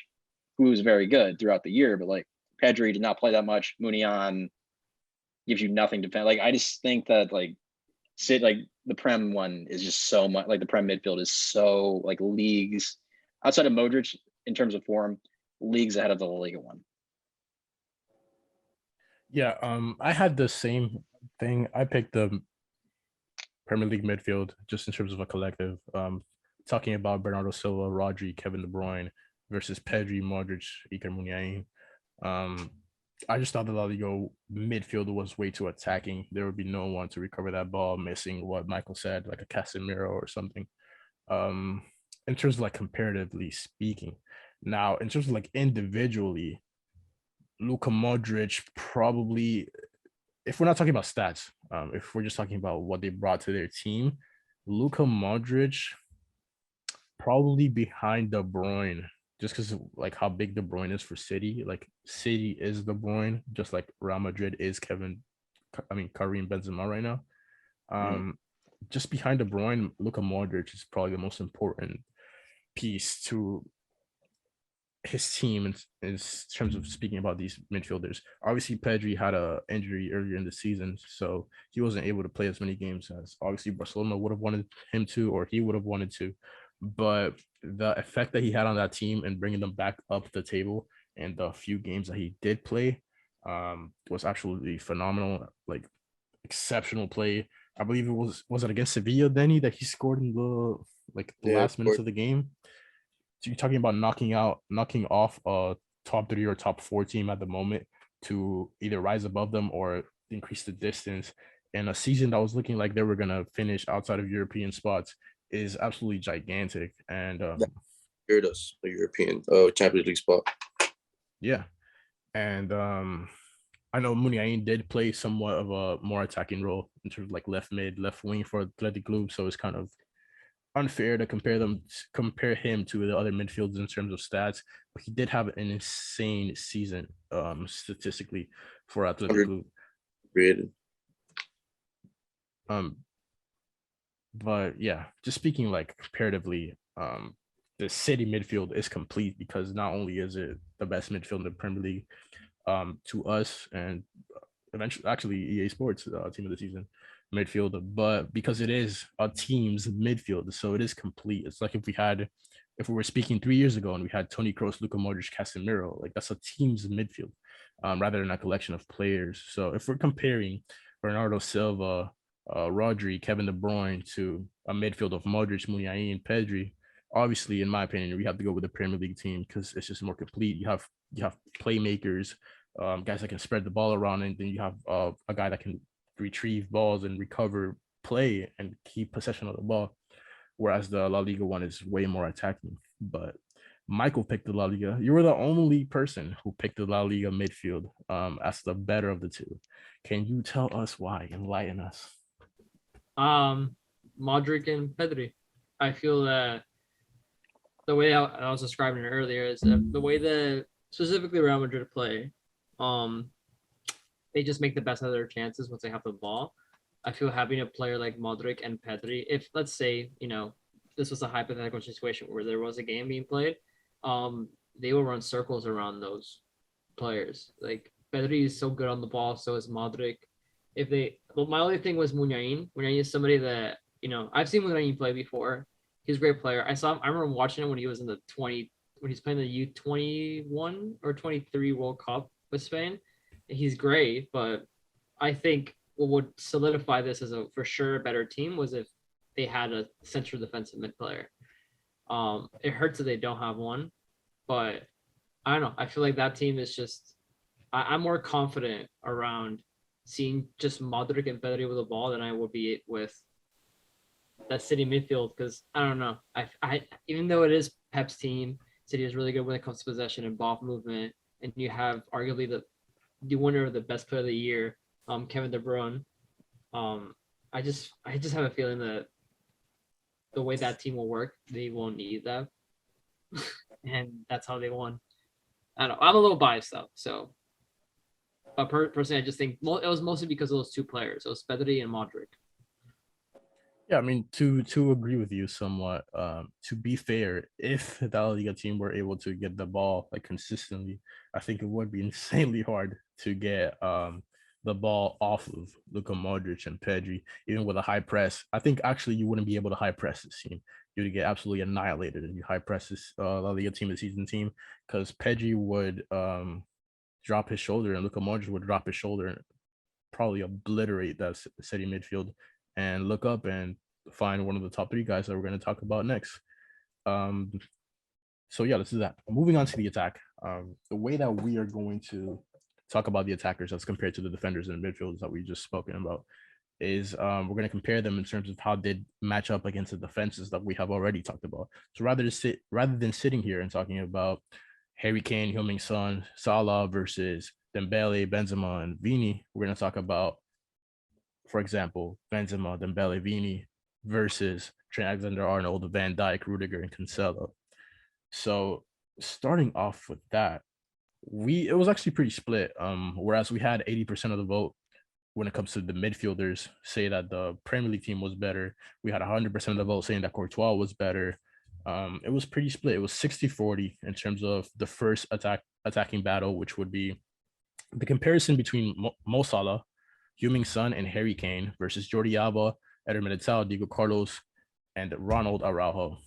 who was very good throughout the year, but like Pedri did not play that much. Munian gives you nothing to defend. Like I just think that like the Prem one is just so much like the Prem midfield is so like leagues outside of Modric in terms of form, leagues ahead of the La Liga one. Yeah, I had the same thing. I picked the Premier League midfield just in terms of a collective. Talking about Bernardo Silva, Rodri, Kevin De Bruyne versus Pedri, Modric, Iker Muniain. I just thought the La Liga midfield was way too attacking. There would be no one to recover that ball, missing what Michael said, like a Casemiro or something. In terms of like comparatively speaking. Now, in terms of like individually, Luka Modric probably, if we're not talking about stats, if we're just talking about what they brought to their team, Luka Modric probably behind De Bruyne, just because of like how big De Bruyne is for City. Like City is De Bruyne, just like Real Madrid is Karim Benzema right now. Just behind De Bruyne, Luka Modric is probably the most important piece to his team in terms of speaking about these midfielders. Obviously, Pedri had an injury earlier in the season, so he wasn't able to play as many games as obviously Barcelona would have wanted him to, or he would have wanted to. But the effect that he had on that team and bringing them back up the table and the few games that he did play was absolutely phenomenal. Like exceptional play. I believe it was it against Sevilla, Denny, that he scored in the last minutes of the game. So you're talking about knocking off a top 3 or top 4 team at the moment to either rise above them or increase the distance. And a season that was looking like they were gonna finish outside of European spots is absolutely gigantic. And secured us the European Champions League spot. Yeah, and I know Muniain did play somewhat of a more attacking role in terms of like left mid, left wing for Athletic Club, so it's kind of unfair to compare him to the other midfielders in terms of stats, but he did have an insane season statistically for Athletic Club. Created. But yeah, just speaking like comparatively, the City midfield is complete because not only is it the best midfield in the Premier League, to us and eventually actually EA Sports team of the season midfield, but because it is a team's midfield, so it is complete. It's like if we were speaking 3 years ago and we had Toni Kroos, Luka Modric, Casemiro, like that's a team's midfield, rather than a collection of players. So if we're comparing Bernardo Silva, Rodri, Kevin De Bruyne to a midfield of Modric, Muniain, and Pedri, obviously, in my opinion, we have to go with the Premier League team because it's just more complete. You have playmakers, guys that can spread the ball around, and then you have a guy that can retrieve balls and recover play and keep possession of the ball. Whereas the La Liga one is way more attacking. But Michael picked the La Liga. You were the only person who picked the La Liga midfield as the better of the two. Can you tell us why? Enlighten us. Modric and Pedri. I feel that the way I was describing it earlier is that the way that specifically Real Madrid play, they just make the best of their chances once they have the ball. I feel having a player like Modric and Pedri, if let's say, this was a hypothetical situation where there was a game being played, they will run circles around those players. Like Pedri is so good on the ball, so is Modric. My only thing was Muniain. Muniain is somebody that, I've seen Muniain play before. He's a great player. I remember watching him when he was in when he's playing the U21 or 23 World Cup with Spain. He's great, but I think what would solidify this as a for sure better team was if they had a central defensive mid player. It hurts that they don't have one, but I don't know. I feel like that team is just I'm more confident around seeing just Modric and Pedri with the ball than I would be with that City midfield, because I don't know. I even though it is Pep's team, City is really good when it comes to possession and ball movement, and you have arguably the winner of the best player of the year, Kevin De Bruyne. I just have a feeling that the way that team will work, they won't need that, and that's how they won. I don't know. I'm a little biased though, so. But personally, I just think it was mostly because of those two players. It was Pedri and Modric. Yeah, I mean, to agree with you somewhat. To be fair, if the La Liga team were able to get the ball like consistently, I think it would be insanely hard to get the ball off of Luka Modric and Pedri, even with a high press. I think actually you wouldn't be able to high press this team. You would get absolutely annihilated if you high press this La Liga team, the season team, because Pedri would drop his shoulder and Luka Modric would drop his shoulder and probably obliterate that City midfield and look up and find one of the top three guys that we're going to talk about next. So yeah, this is that. Moving on to the attack. The way that we are going to talk about the attackers as compared to the defenders and midfielders that we just spoken about is we're going to compare them in terms of how they match up against the defenses that we have already talked about. So rather than sitting here and talking about Harry Kane, Heung-min Son, Salah versus Dembele, Benzema, and Vini, we're going to talk about, for example, Benzema, Dembele, Vini versus Trent Alexander-Arnold, Van Dijk, Rudiger, and Cancelo. So starting off with that, it was actually pretty split. Whereas we had 80% of the vote when it comes to the midfielders say that the Premier League team was better. We had 100% of the vote saying that Courtois was better. It was pretty split. It was 60-40 in terms of the first attacking battle, which would be the comparison between Mo Salah, Heung-min Son, and Harry Kane versus Jordi Alba, Eder Militao, Diego Carlos, and Ronald Araujo.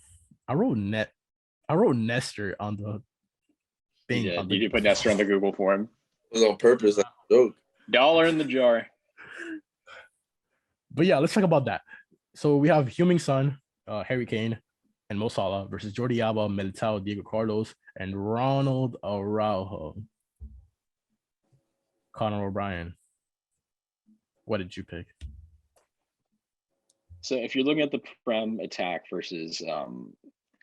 I wrote Nestor on the thing. You did put Nestor on the Google form. It was on purpose. Like a joke. $1 in the jar. But yeah, let's talk about that. So we have Heung-min Son, Harry Kane, and Mo Salah versus Jordi Alba, Militao, Diego Carlos, and Ronald Araujo. Connor O'Brien, what did you pick? So if you're looking at the Prem attack versus La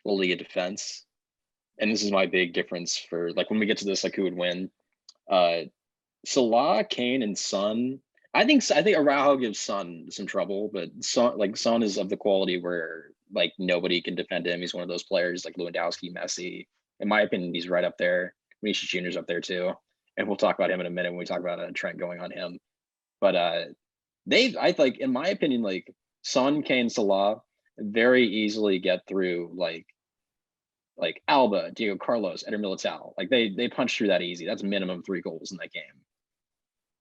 Liga defense, and this is my big difference for like when we get to this, like who would win? Salah, Kane, and Son. I think Araujo gives Son some trouble, but Son is of the quality where like nobody can defend him. He's one of those players like Lewandowski, Messi. In my opinion, he's right up there. Vinicius Jr.'s up there too, and we'll talk about him in a minute when we talk about Trent going on him. But I like, in my opinion, like Son, Kane, Salah very easily get through like like Alba, Diego Carlos, Eder Militao. Like they punch through that easy. That's minimum 3 goals in that game,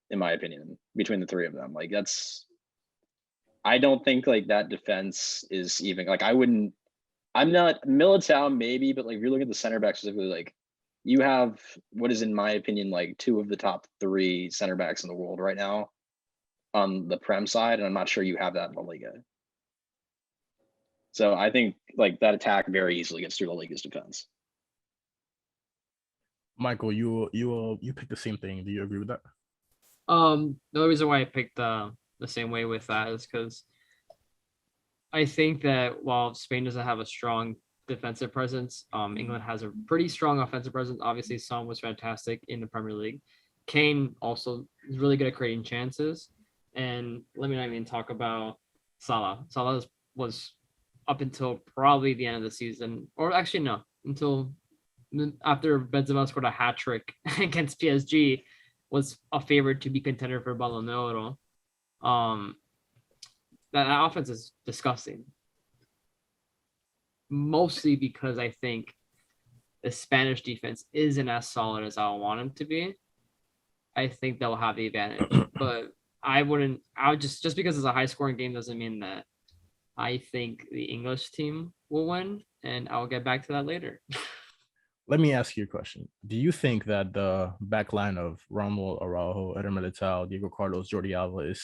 in my opinion, between the 3 of them. Like I don't think like that defense is even like I'm not Militao maybe, but like if you're looking at the center back specifically, like you have what is in my opinion like 2 of the top 3 center backs in the world right now on the Prem side, and I'm not sure you have that in La Liga. So I think like that attack very easily gets through La Liga's defense. Michael, you picked the same thing. Do you agree with that? The only reason why I picked the same way with that is because I think that while Spain doesn't have a strong defensive presence, England has a pretty strong offensive presence. Obviously, Son was fantastic in the Premier League. Kane also is really good at creating chances. And let me not even talk about Salah. Salah was up until probably the end of the season, or actually no, until after Benzema scored a hat trick against PSG, was a favorite to be contender for Ballon d'Or. That offense is disgusting. Mostly because I think the Spanish defense isn't as solid as I want them to be. I think they'll have the advantage, but I would just because it's a high scoring game doesn't mean that I think the English team will win, and I'll get back to that later. Let me ask you a question. Do you think that the back line of Romelu Araujo, Eder Militao, Diego Carlos, Jordi Alba is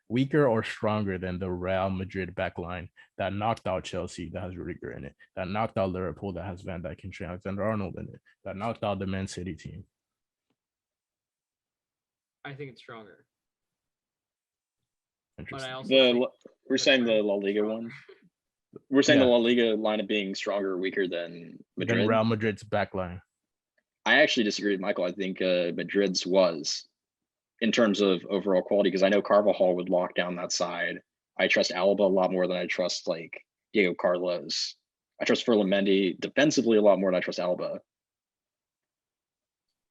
weaker or stronger than the Real Madrid back line that knocked out Chelsea that has Rudiger in it, that knocked out Liverpool that has Van Dijk and Trent Alexander-Arnold in it, that knocked out the Man City team? I think it's stronger. But Interesting. I also think We're saying the La Liga one. We're saying the La Liga lineup being stronger or weaker than Madrid. Than Real Madrid's back line. I actually disagree with Michael. I think Madrid's was in terms of overall quality, because I know Carvajal would lock down that side. I trust Alba a lot more than I trust like Diego Carlos. I trust Ferland Mendy defensively a lot more than I trust Alba.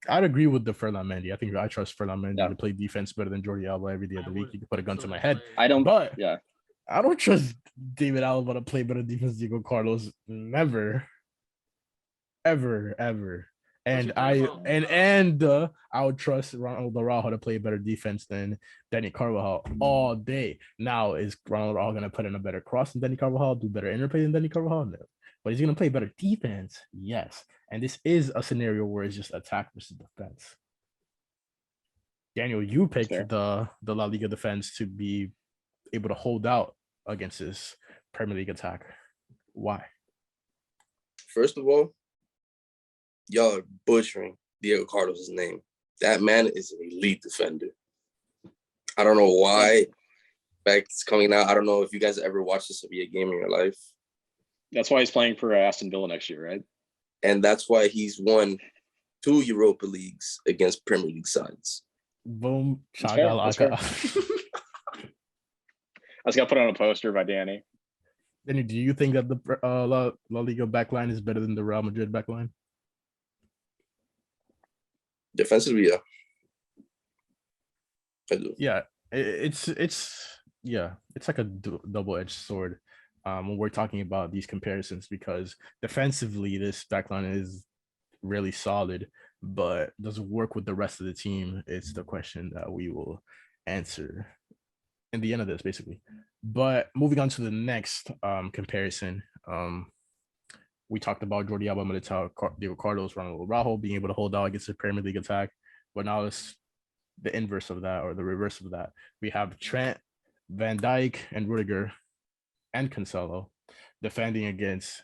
I'd agree with the Ferland Mendy. I think I trust Ferland Mendy to play defense better than Jordi Alba every day of the week. You can put a gun to my head. I don't. But yeah, I don't trust David Alaba to play better defense than Diego Carlos. Never, ever. And I would trust Ronald Araujo to play better defense than Danny Carvajal all day. Now, is Ronald Araujo going to put in a better cross than Danny Carvajal, do better interplay than Danny Carvajal? No. But he's going to play better defense? Yes. And this is a scenario where it's just attack versus defense. Daniel, you picked the La Liga defense to be able to hold out against this Premier League attack. Why? First of all, y'all are butchering Diego Carlos' name. That man is an elite defender. I don't know why it's coming out. I don't know if you guys ever watched this be a game in your life. That's why he's playing for Aston Villa next year, right? And that's why he's won 2 Europa Leagues against Premier League sides. Boom. That's fair. I just got put on a poster by Danny. Danny, do you think that the La Liga backline is better than the Real Madrid backline? Defensively, yeah. I do. Yeah, it's like a double-edged sword when we're talking about these comparisons, because defensively this backline is really solid, but does it work with the rest of the team? It's the question that we will answer in the end of this, basically. But moving on to the next comparison, we talked about Jordi Alba, Militao, Diego Carlos, Ronald Araujo being able to hold out against the Premier League attack. But now it's the inverse of that, or the reverse of that. We have Trent, Van Dijk, and Rudiger, and Cancelo defending against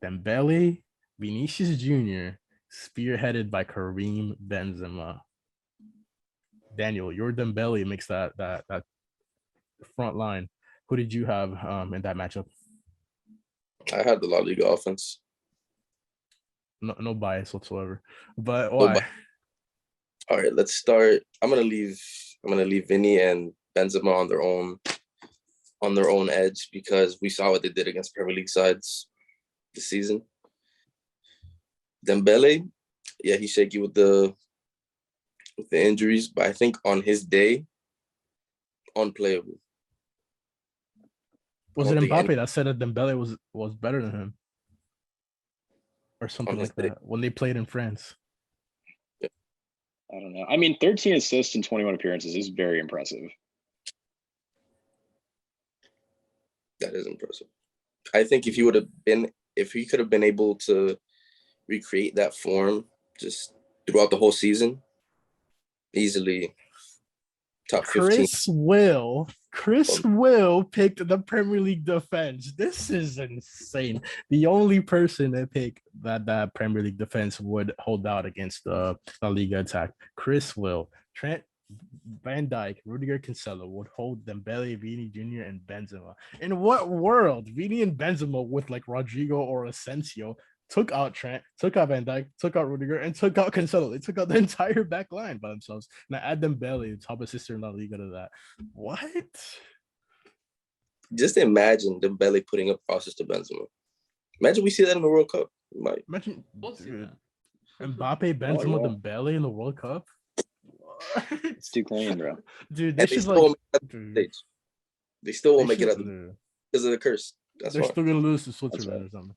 Dembele, Vinicius Jr., spearheaded by Karim Benzema. Daniel, your Dembele makes that front line. Who did you have in that matchup? I had the La Liga offense. No bias whatsoever. But why? All right, let's start. I'm gonna leave Vinny and Benzema on their own edge, because we saw what they did against Premier League sides this season. Dembele, yeah, he's shaky with the injuries, but I think on his day, unplayable. Was it Mbappe that said that Dembele was better than him? or something his like day. that when they played in France. I don't know. I mean, 13 assists in 21 appearances is very impressive. That is impressive. I think if he could have been able to recreate that form just throughout the whole season, easily top 15. Chris Will picked the Premier League defense. This is insane. The only person that picked that Premier League defense would hold out against the LaLiga attack. Chris Will, Trent, Van Dijk, Rudiger, Cancelo would hold Dembele, Vini Jr., and Benzema. In what world? Vini and Benzema with like Rodrigo or Asensio took out Trent, took out Van Dijk, took out Rudiger, and took out Cancelo. They took out the entire back line by themselves. And I add Dembele, top assist in La Liga, to that. What? Just imagine Dembele putting up crosses to Benzema. Imagine we see that in the World Cup. Like, Imagine We'll see dude, that. Mbappe, Benzema, yeah. Dembele in the World Cup. What? It's too clean, bro. Dude, they and they should still like. won't make it Dude, stage. They still won't they make it should- out dude. because of the curse. That's They're why. still gonna lose to Switzerland right. or something.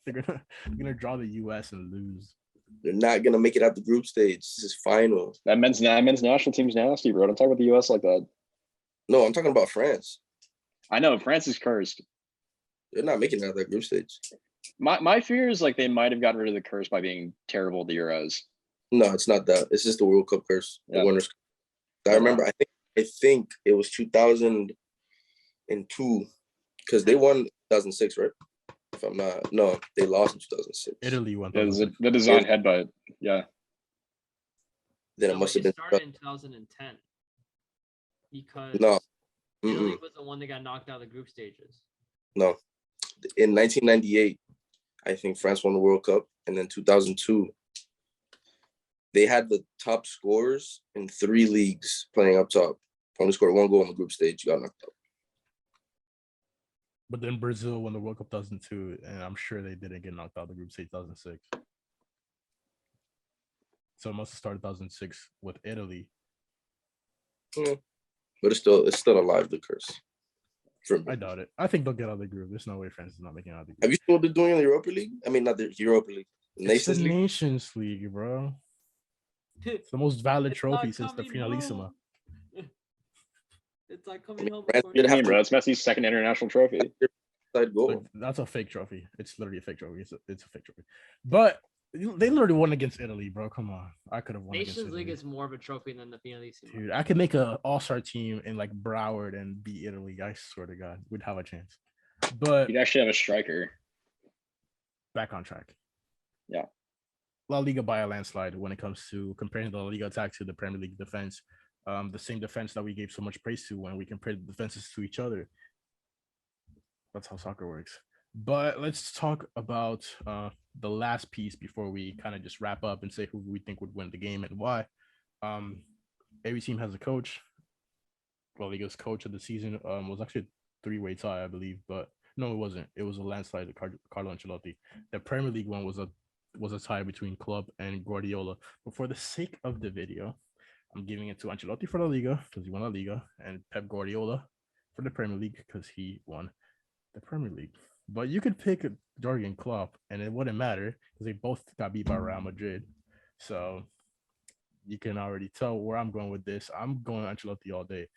They're gonna draw the US and lose. They're not gonna make it out the group stage. This is final. That men's national team's nasty, bro. Don't talk about the US like that. No, I'm talking about France. I know France is cursed. They're not making it out of that group stage. My fear is like they might have gotten rid of the curse by being terrible at the Euros. No, it's not that. It's just the World Cup curse. The Yeah. winners. I remember. I think it was 2002 because they won 2006, right? If I'm not, no, they lost in 2006. Italy won. Yeah, the design headbutt. Yeah. Then No, it must but have been. started in 2010 because No. Italy was the one that got knocked out of the group stages. No. In 1998, I think France won the World Cup, and then 2002, they had the top scorers in 3 leagues playing up top. Only scored 1 goal in the group stage. Got knocked out. But then Brazil won the World Cup 2002, and I'm sure they didn't get knocked out of the group stage 2006. So it must have started 2006 with Italy. But it's still alive, the curse. For me. I doubt it. I think they'll get out of the group. There's no way France is not making out of the group. Have you seen what they're doing in the Europa League? I mean, not the Europa League. It's Nations the League. Nations League, bro. It's the most valid It's trophy not since the coming Finalissima. home. It's like coming home. France What do you have mean, bro? That's Messi's second international trophy. Side goal. Look, that's a fake trophy. It's literally a fake trophy. It's a fake trophy. But they literally won against Italy, bro. Come on. I could have won against Nations League Italy. is more of a trophy than the Finalissima. Dude, I could make an all-star team in like Broward and beat Italy. I swear to God, we'd have a chance. But You'd actually have a striker. back on track. Yeah. La Liga by a landslide when it comes to comparing the La Liga attack to the Premier League defense. The same defense that we gave so much praise to when we compared the defenses to each other. That's how soccer works. But let's talk about the last piece before we kind of just wrap up and say who we think would win the game and why. Every team has a coach. La Liga's coach of the season was actually a 3-way tie, I believe, but no, it wasn't. It was a landslide to Carlo Ancelotti. The Premier League one was a tie between Klopp and Guardiola. But for the sake of the video, I'm giving it to Ancelotti for La Liga because he won La Liga, and Pep Guardiola for the Premier League because he won the Premier League. But you could pick Jurgen Klopp, and it wouldn't matter because they both got beat by Real Madrid. So you can already tell where I'm going with this. I'm going Ancelotti all day.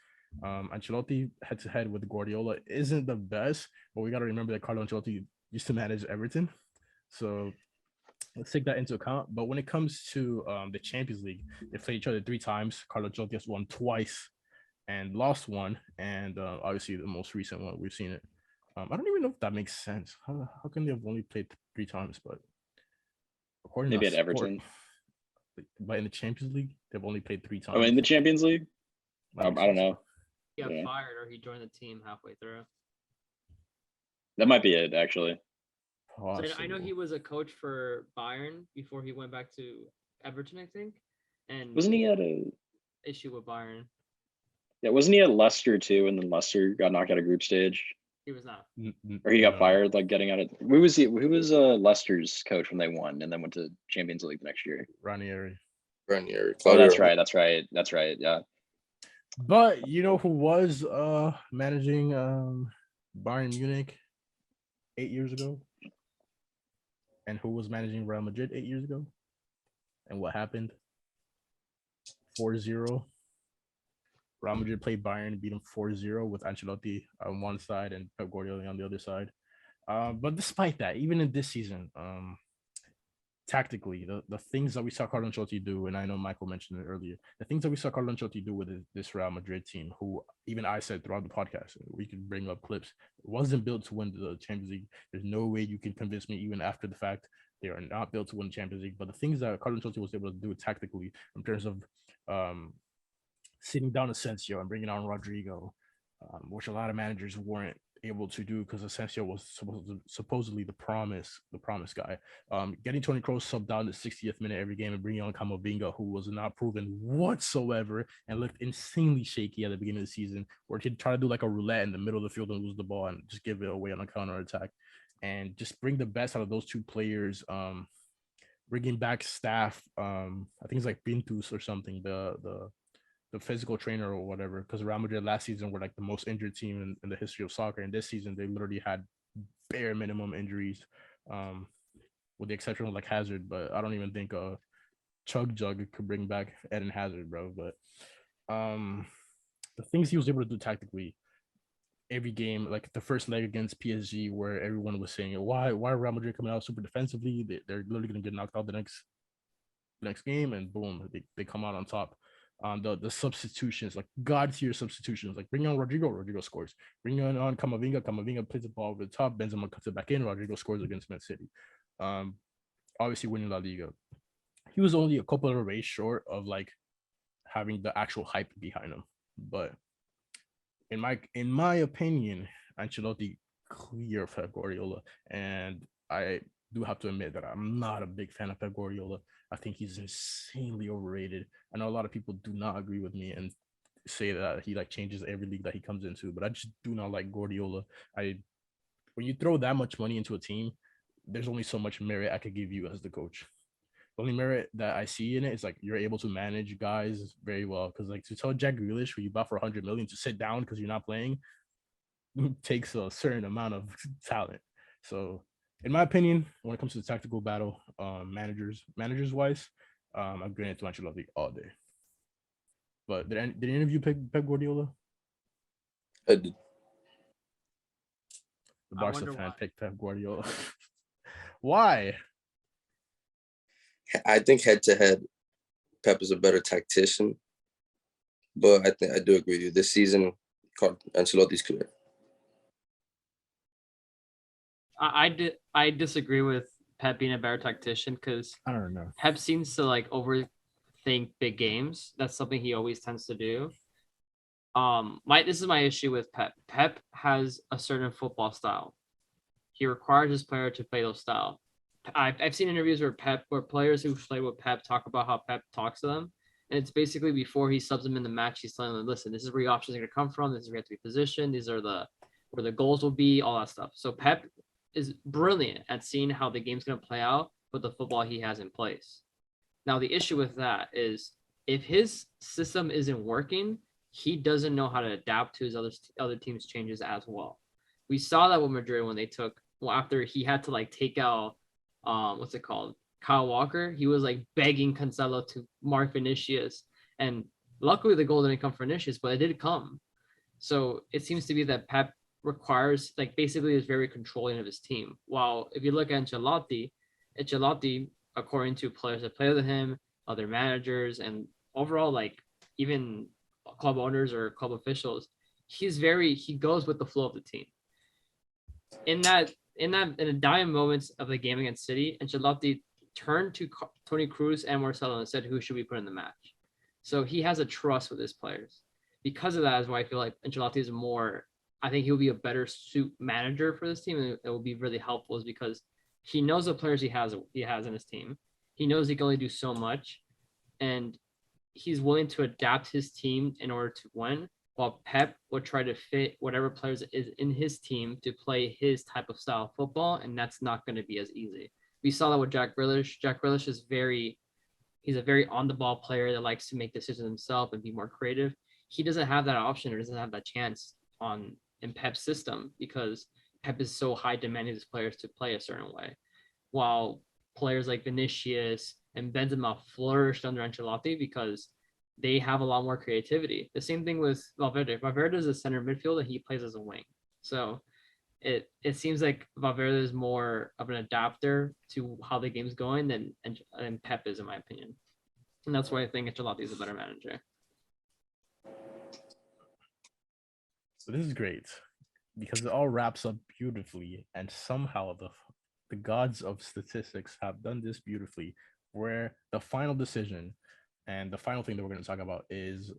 Ancelotti head-to-head with Guardiola isn't the best, but we got to remember that Carlo Ancelotti used to manage Everton. So let's take that into account. But when it comes to the Champions League, they played each other 3 times. Carlo Ancelotti has won twice and lost 1. And obviously the most recent one, we've seen it. I don't even know if that makes sense. How can they have only played 3 times? But according Maybe to at Everton. But in the Champions League, they've only played 3 times. Oh, in the Champions League? That I makes don't sense. know. He got Yeah. fired or he joined the team halfway through. That might be it, actually. So I know Possible. he was a coach for Bayern before he went back to Everton, I think. And Wasn't he at a issue with Bayern? Yeah, wasn't he at Leicester too? And then Leicester got knocked out of group stage. He was not. Or he got No. fired, like getting out of who was Leicester's coach when they won and then went to Champions League the next year? Ranieri. Ranieri. Oh, Claudio that's Ranieri. right. That's right. Yeah. But you know who was managing Bayern Munich 8 years ago? And who was managing Real Madrid 8 years ago? And what happened? 4-0. Real Madrid played Bayern, beat them 4-0 with Ancelotti on one side and Pep Guardiola on the other side. But despite that, even in this season, tactically, the things that we saw Carlo Ancelotti do, and I know Michael mentioned it earlier, the things that we saw Carlo Ancelotti do with this Real Madrid team, who even I said throughout the podcast, we could bring up clips, wasn't built to win the Champions League. There's no way you can convince me, even after the fact, they are not built to win the Champions League. But the things that Carlo Ancelotti was able to do tactically, in terms of sitting down Asensio and bringing on Rodrigo, which a lot of managers weren't able to do because Asensio was supposedly the promise guy. Getting Toni Kroos subbed down the 60th minute every game and bringing on Camavinga, who was not proven whatsoever and looked insanely shaky at the beginning of the season, where he'd try to do like a roulette in the middle of the field and lose the ball and just give it away on a counter attack, and just bring the best out of those two players. Bringing back staff, I think it's like Pintus or something, the physical trainer or whatever, because Real Madrid last season were like the most injured team in the history of soccer, and this season they literally had bare minimum injuries, with the exception of like Hazard. But I don't even think Chug Jug could bring back Eden Hazard, bro. But the things he was able to do tactically, every game, like the first leg against PSG, where everyone was saying, why Real Madrid coming out super defensively? They're literally gonna get knocked out the next game, and boom, they come out on top. The substitutions, like god tier substitutions, like bring on Rodrigo scores. Bring on Camavinga plays the ball over the top. Benzema cuts it back in. Rodrigo scores against Man City. Obviously winning La Liga. He was only a couple of races short of like having the actual hype behind him. But in my opinion, Ancelotti clear Pep Guardiola, and I do have to admit that I'm not a big fan of Pep Guardiola. I think he's insanely overrated. I know a lot of people do not agree with me and say that he like changes every league that he comes into, but I just do not like Guardiola. When you throw that much money into a team, there's only so much merit I could give you as the coach. The only merit that I see in it is like you're able to manage guys very well. Because like to tell Jack Grealish, who you bought for 100 million, to sit down because you're not playing, takes a certain amount of talent. So in my opinion, when it comes to the tactical battle, managers wise, I'm giving it to Ancelotti all day. But did any of you pick Pep Guardiola? I did. The Barca fan picked Pep Guardiola. Why? I think head to head, Pep is a better tactician. But I do agree with you. This season, Ancelotti's clear. I disagree with Pep being a better tactician, because I don't know. Pep seems to like overthink big games. That's something he always tends to do. This is my issue with Pep. Pep has a certain football style. He requires his player to play those style. I've seen interviews where players who play with Pep talk about how Pep talks to them. And it's basically before he subs them in the match, he's telling them, listen, this is where your options are going to come from. This is where you have to be positioned. These are where the goals will be, all that stuff. So Pep is brilliant at seeing how the game's going to play out with the football he has in place. Now, the issue with that is if his system isn't working, he doesn't know how to adapt to his other team's changes as well. We saw that with Madrid when they after he had to like take out, Kyle Walker, he was like begging Cancelo to mark Vinicius. And luckily the goal didn't come for Vinicius, but it did come. So it seems to be that Pep requires, like, basically is very controlling of his team. While if you look at Ancelotti, according to players that play with him, other managers, and overall, like, even club owners or club officials, he goes with the flow of the team. In the dying moments of the game against City, Ancelotti turned to Toni Kroos and Marcelo and said, who should we put in the match? So he has a trust with his players. Because of that is why I feel like Ancelotti is I think he'll be a better suit manager for this team, and it will be really helpful, is because he knows the players he has in his team. He knows he can only do so much, and he's willing to adapt his team in order to win, while Pep would try to fit whatever players is in his team to play his type of style of football, and that's not going to be as easy. We saw that with Jack Grealish. Jack Grealish he's a very on-the-ball player that likes to make decisions himself and be more creative. He doesn't have that option or doesn't have that chance in Pep's system, because Pep is so high demanding his players to play a certain way. while players like Vinicius and Benzema flourished under Ancelotti because they have a lot more creativity. The same thing with Valverde. Valverde is a center midfielder. He plays as a wing. So it seems like Valverde is more of an adapter to how the game's going than Pep is, in my opinion. And that's why I think Ancelotti is a better manager. So this is great because it all wraps up beautifully, and somehow the gods of statistics have done this beautifully, where the final decision and the final thing that we're going to talk about is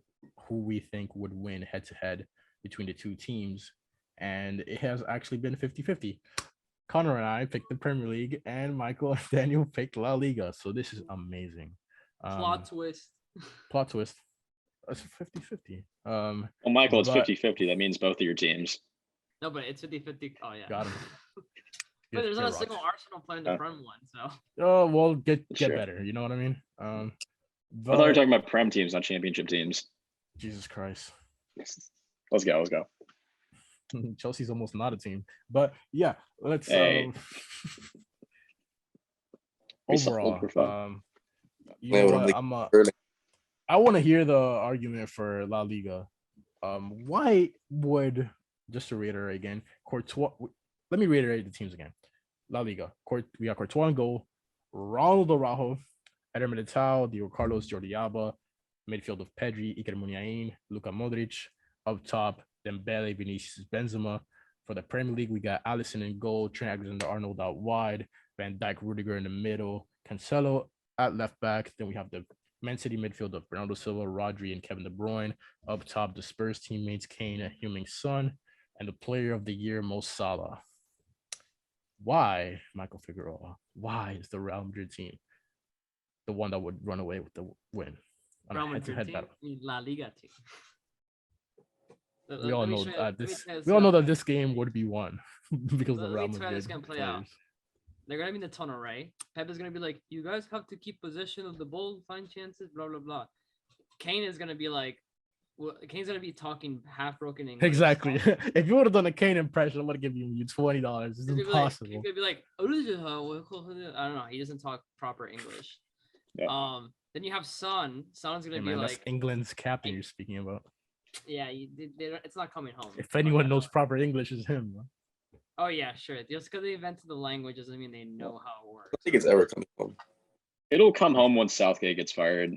who we think would win head to head between the two teams. And it has actually been 50-50. Connor and I picked the Premier League, and Michael and Daniel picked La Liga. So this is amazing. Plot twist. Plot twist. It's 50-50. Well, Michael, it's but- 50-50. That means both of your teams. No, but it's 50-50. Oh, yeah. Got him. But there's not a Get single rocked. Arsenal player in the Prem one, so. Oh, well, get Sure. better. You know what I mean? I thought we were but- talking about Prem teams, not championship teams. Jesus Christ. Let's go. Chelsea's almost not a team. But yeah, let's Hey. We settled overall. for fun. You Yeah, know well, what? early. I want to hear the argument for La Liga. Why would, just to reiterate again, Courtois? Let me reiterate the teams again. La Liga. We got Courtois in goal, Ronald Araujo, Eder Militao, Diego Carlos, Jordi Alba, midfield of Pedri, Iker Muniain, Luka Modric. Up top, Dembele, Vinicius, Benzema. For the Premier League, we got Alisson in goal, Trent Alexander-Arnold out wide, Van Dijk, Rudiger in the middle, Cancelo at left back. Then we have the Man City midfield of Bernardo Silva, Rodri, and Kevin De Bruyne. Up top, the Spurs teammates Kane and Heung-min Son, and the Player of the Year Mo Salah. Why, Michael Figueroa? Why is the Real Madrid team the one that would run away with the win on Real a Madrid head-to-head team, battle? La Liga team. We all Let me know show you- that let me this. tell you We all know this that this game would be won because of the Let me Real tell you how Madrid it's gonna play out. players. They're gonna be in the tunnel, right? Pep is gonna be like, "You guys have to keep possession of the ball, find chances, blah blah blah." Kane is gonna be like, Kane's gonna be talking half broken English. Exactly. If you would have done a Kane impression, I'm gonna give you $20. It's He's gonna be impossible. Like, he's gonna be like, I don't know. He doesn't talk proper English. Yeah. Then you have Son. Son's gonna Hey, be man, like, that's England's captain you're speaking about. yeah, it's not coming home. If anyone knows proper English, is him. Bro. Oh yeah, sure. Just because they invented the language doesn't mean they know how it works. I don't think it's ever coming home. It'll come home once Southgate gets fired.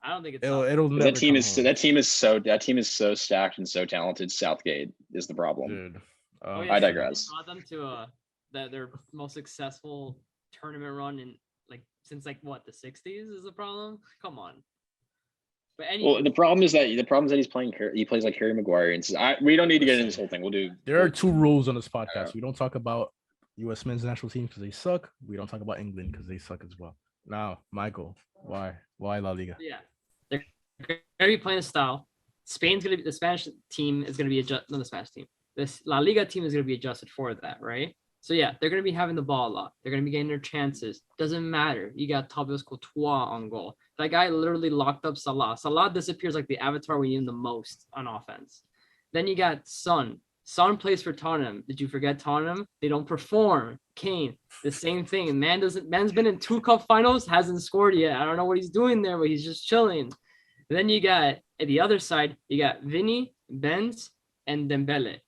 I don't think it's. It'll 'Cause never that team come is home. that team is so stacked and so talented. Southgate is the problem. Dude. Oh, I sure, digress. they brought them to their most successful tournament run in since what, the 60s is the problem. Come on. But anyway, Well, the problem is that he plays like Harry Maguire, and we don't need to get into this whole thing. We'll do. There are two rules on this podcast. Yeah. We don't talk about U.S. men's national team because they suck. We don't talk about England because they suck as well. Now, Michael, why La Liga? yeah, they're gonna be playing a style. The Spanish team is gonna be not the Spanish team. This La Liga team is gonna be adjusted for that, right? So yeah, they're gonna be having the ball a lot. They're gonna be getting their chances. Doesn't matter. You got Thibaut Courtois on goal. That guy literally locked up Salah. Salah disappears like the avatar we need him the most on offense. Then you got Son. Son plays for Tottenham. Did you forget Tottenham? They don't perform. Kane, the same thing. Man's been in 2 cup finals, hasn't scored yet. I don't know what he's doing there, but he's just chilling. Then you got at the other side, you got Vinny, Benz, and Dembele.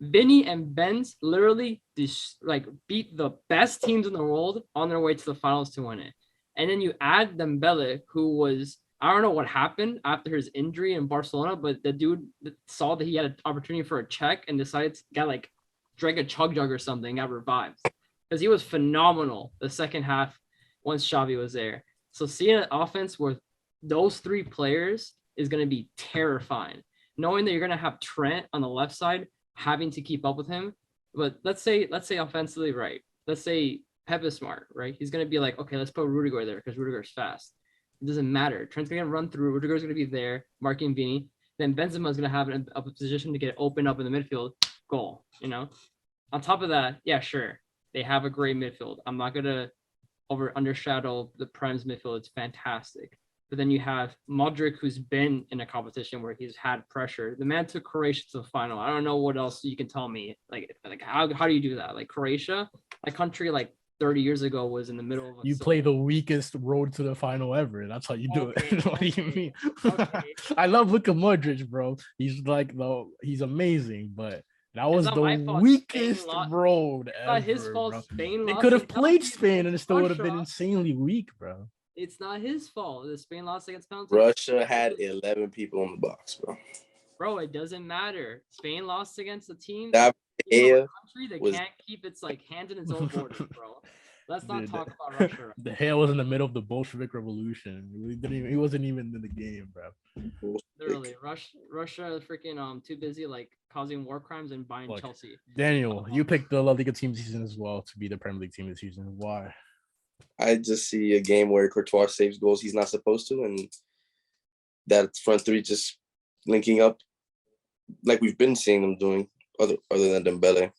Vinny and Benz literally beat the best teams in the world on their way to the finals to win it. And then you add Dembele, who was, I don't know what happened after his injury in Barcelona, but the dude saw that he had an opportunity for a check and decided to drank a chug jug or something, got revived. Because he was phenomenal the second half once Xavi was there. So seeing an offense with those 3 players is going to be terrifying. Knowing that you're going to have Trent on the left side having to keep up with him. But let's say offensively, right? Let's say Pep is smart, right? He's going to be like, okay, let's put Rudiger there because Rudiger's fast. It doesn't matter. Trent's going to run through. Rudiger's going to be there, marking Vini. Then Benzema's going to have a position to get open up in the midfield. Goal, On top of that, yeah, sure. They have a great midfield. I'm not going to undershadow the Prem's midfield. It's fantastic. But then you have Modric, who's been in a competition where he's had pressure. The man took Croatia to the final. I don't know what else you can tell me. Like how do you do that? Like Croatia, a country 30 years ago was in the middle of a You play the weakest road to the final ever. That's how you do it. What do you mean? Okay. I love Luka Modric, bro. He's he's amazing, but that was not the my fault. weakest Spain road It's ever, not his fault. bro. Spain They lost could have to played penalties Spain and it against still would have been Russia. insanely weak, bro. It's not his fault. The Spain lost against penalties. Russia had 11 people in the box, bro. Bro, it doesn't matter. Spain lost against a team, That a Gea country that was- can't keep its like hands in its own borders, bro. Let's not Dude, talk about Russia. Right? The hell was in the middle of the Bolshevik Revolution. He wasn't even in the game, bro. Literally, Russia freaking too busy like causing war crimes and buying Look, Chelsea. Daniel, you picked the La Liga team season as well to be the Premier League team this season. Why? I just see a game where Courtois saves goals he's not supposed to, and that front three just linking up like we've been seeing them doing, other than Dembele,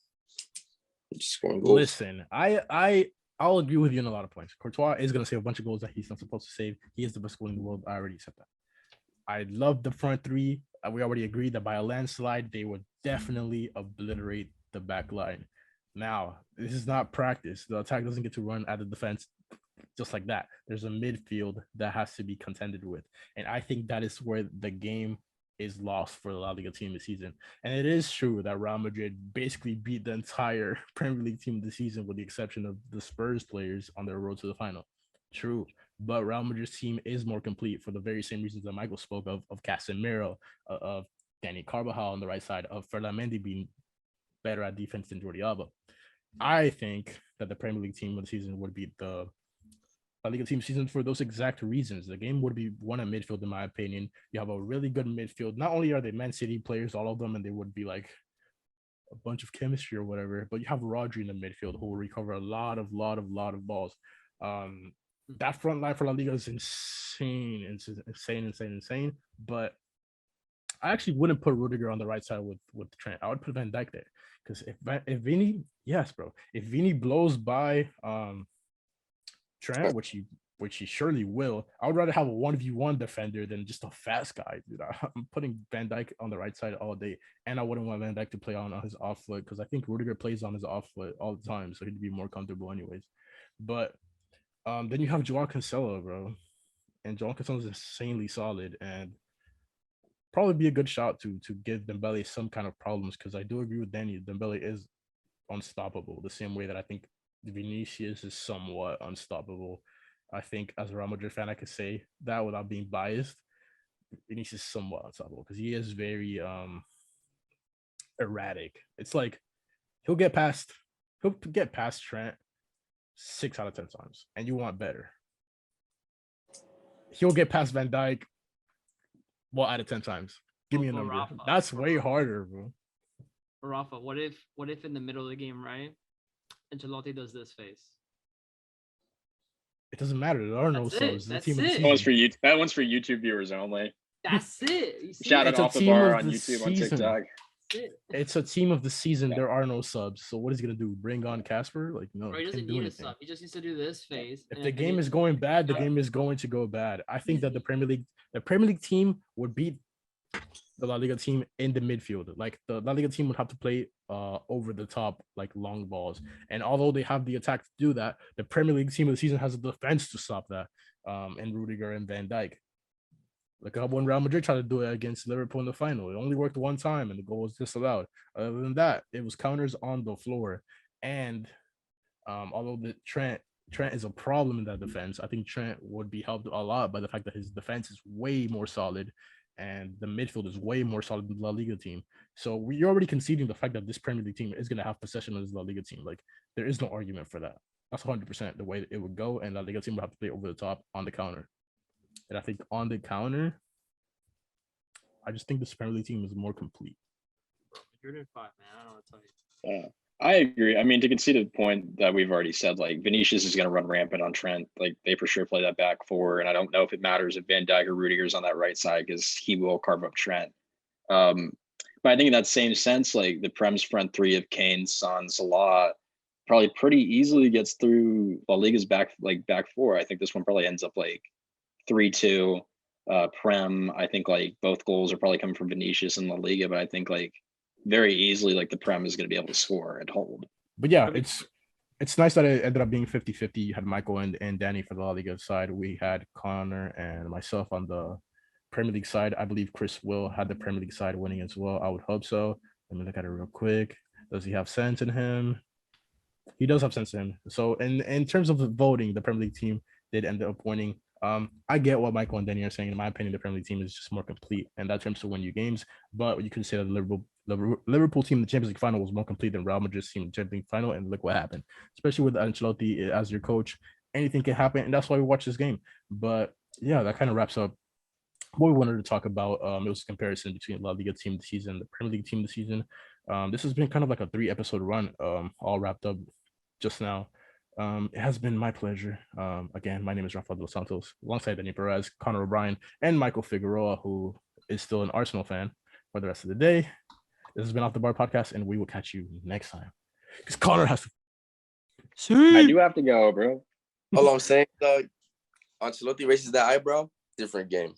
just scoring goals. Listen, I'll agree with you on a lot of points. Courtois is gonna save a bunch of goals that he's not supposed to save. He is the best goalie in the world. I already said that. I love the front three. We already agreed that by a landslide, they would definitely obliterate the back line. Now, this is not practice. The attack doesn't get to run at the defense just like that. There's a midfield that has to be contended with. And I think that is where the game is lost for the La Liga team this season. And it is true that Real Madrid basically beat the entire Premier League team this season with the exception of the Spurs players on their road to the final. True. But Real Madrid's team is more complete for the very same reasons that Michael spoke of Casemiro, of Danny Carvajal on the right side, of Ferland Mendy being better at defense than Jordi Alba. I think that the Premier League team of the season would be the La Liga team season for those exact reasons. The game would be won at midfield, in my opinion. You have a really good midfield. Not only are they Man City players, all of them, and they would be like a bunch of chemistry or whatever, but you have Rodri in the midfield who will recover a lot of balls. That front line for La Liga is insane. It's insane. But I actually wouldn't put Rudiger on the right side with Trent. I would put Van Dijk there because if Vini, yes, bro, if Vini blows by Trent, which he surely will, I would rather have a 1v1 defender than just a fast guy, dude. I'm putting Van Dijk on the right side all day, and I wouldn't want Van Dijk to play on his off foot because I think Rudiger plays on his off foot all the time, so he'd be more comfortable anyways. But then you have Joao Cancelo, bro, and Joao Cancelo is insanely solid and probably be a good shot to give Dembele some kind of problems because I do agree with Danny. Dembele is unstoppable the same way that I think Vinicius is somewhat unstoppable. I think as a Real Madrid fan, I could say that without being biased. Vinicius is somewhat unstoppable because he is very erratic. It's like he'll get past Trent 6 out of 10 times, and you want better. He'll get past Van Dijk out of 10 times. Give me a number. Rafa, That's way harder, bro. Rafa, what if in the middle of the game, right? Ancelotti does this face. It doesn't matter. There are no That's subs. it. The That's team of the it. season. That one's for YouTube viewers only. That's it. You see Shout it? it It's a off the team bar of on the YouTube on season. TikTok. That's it. It's a team of the season. Yeah. There are no subs. So what is he gonna do? Bring on Casper? Like no, Bro, he he doesn't can't do need a anything. sub. He just needs to do this phase. If and the game is going bad, the game is going to go bad. I think that the Premier League team would beat the La Liga team in the midfield. Like the La Liga team would have to play over the top, like long balls. And although they have the attack to do that, the Premier League team of the season has a defense to stop that. And Rudiger and Van Dijk. Look how when Real Madrid tried to do it against Liverpool in the final. It only worked one time and the goal was disallowed. Other than that, it was counters on the floor. And although the Trent is a problem in that defense, I think Trent would be helped a lot by the fact that his defense is way more solid and the midfield is way more solid than the La Liga team. So you're already conceding the fact that this Premier League team is going to have possession of this La Liga team. Like there is no argument for that. That's 100% the way that it would go, and La Liga team would have to play over the top on the counter. And I think on the counter, I just think this Premier League team is more complete. You're in 5, man. I don't know what to tell you. I agree. I mean, to concede a point that we've already said, like Vinicius is going to run rampant on Trent. Like they for sure play that back four, and I don't know if it matters if Van Dijk or Rudiger's on that right side because he will carve up Trent. But I think in that same sense, like the Prem's front three of Kane, Son, Salah probably pretty easily gets through La Liga's back four. I think this one probably ends up like 3-2. Prem, I think like both goals are probably coming from Vinicius and La Liga, but I think like very easily like the Prem is going to be able to score and hold. But yeah, it's it's nice that it ended up being 50-50. You had Michael and Danny for the La Liga side. We had Connor and myself on the Premier League side. I believe Chris Will had the Premier League side winning as well. I would hope so. Let me look at it real quick. Does he have sense in him? He does have sense in him. So in terms of the voting, the Premier League team did end up winning. I get what Michael and Danny are saying. In my opinion, the Premier League team is just more complete, and that terms to win you games. But you can say that the Liverpool team in the Champions League final was more complete than Real Madrid's team in the Champions League final, and look what happened. Especially with Ancelotti as your coach, anything can happen, and that's why we watch this game. But yeah, that kind of wraps up what we wanted to talk about. It was a comparison between La Liga team of the season, the Premier League team of the season. This has been kind of like a 3-episode run, all wrapped up just now. It has been my pleasure. Again, my name is Rafael Dos Santos, alongside Daniel Perez, Connor O'Brien, and Michael Figueroa, who is still an Arsenal fan for the rest of the day. This has been Off the Bar Podcast, and we will catch you next time. Because Connor has to. I do have to go, bro. All I'm saying, Ancelotti raises that eyebrow, different game.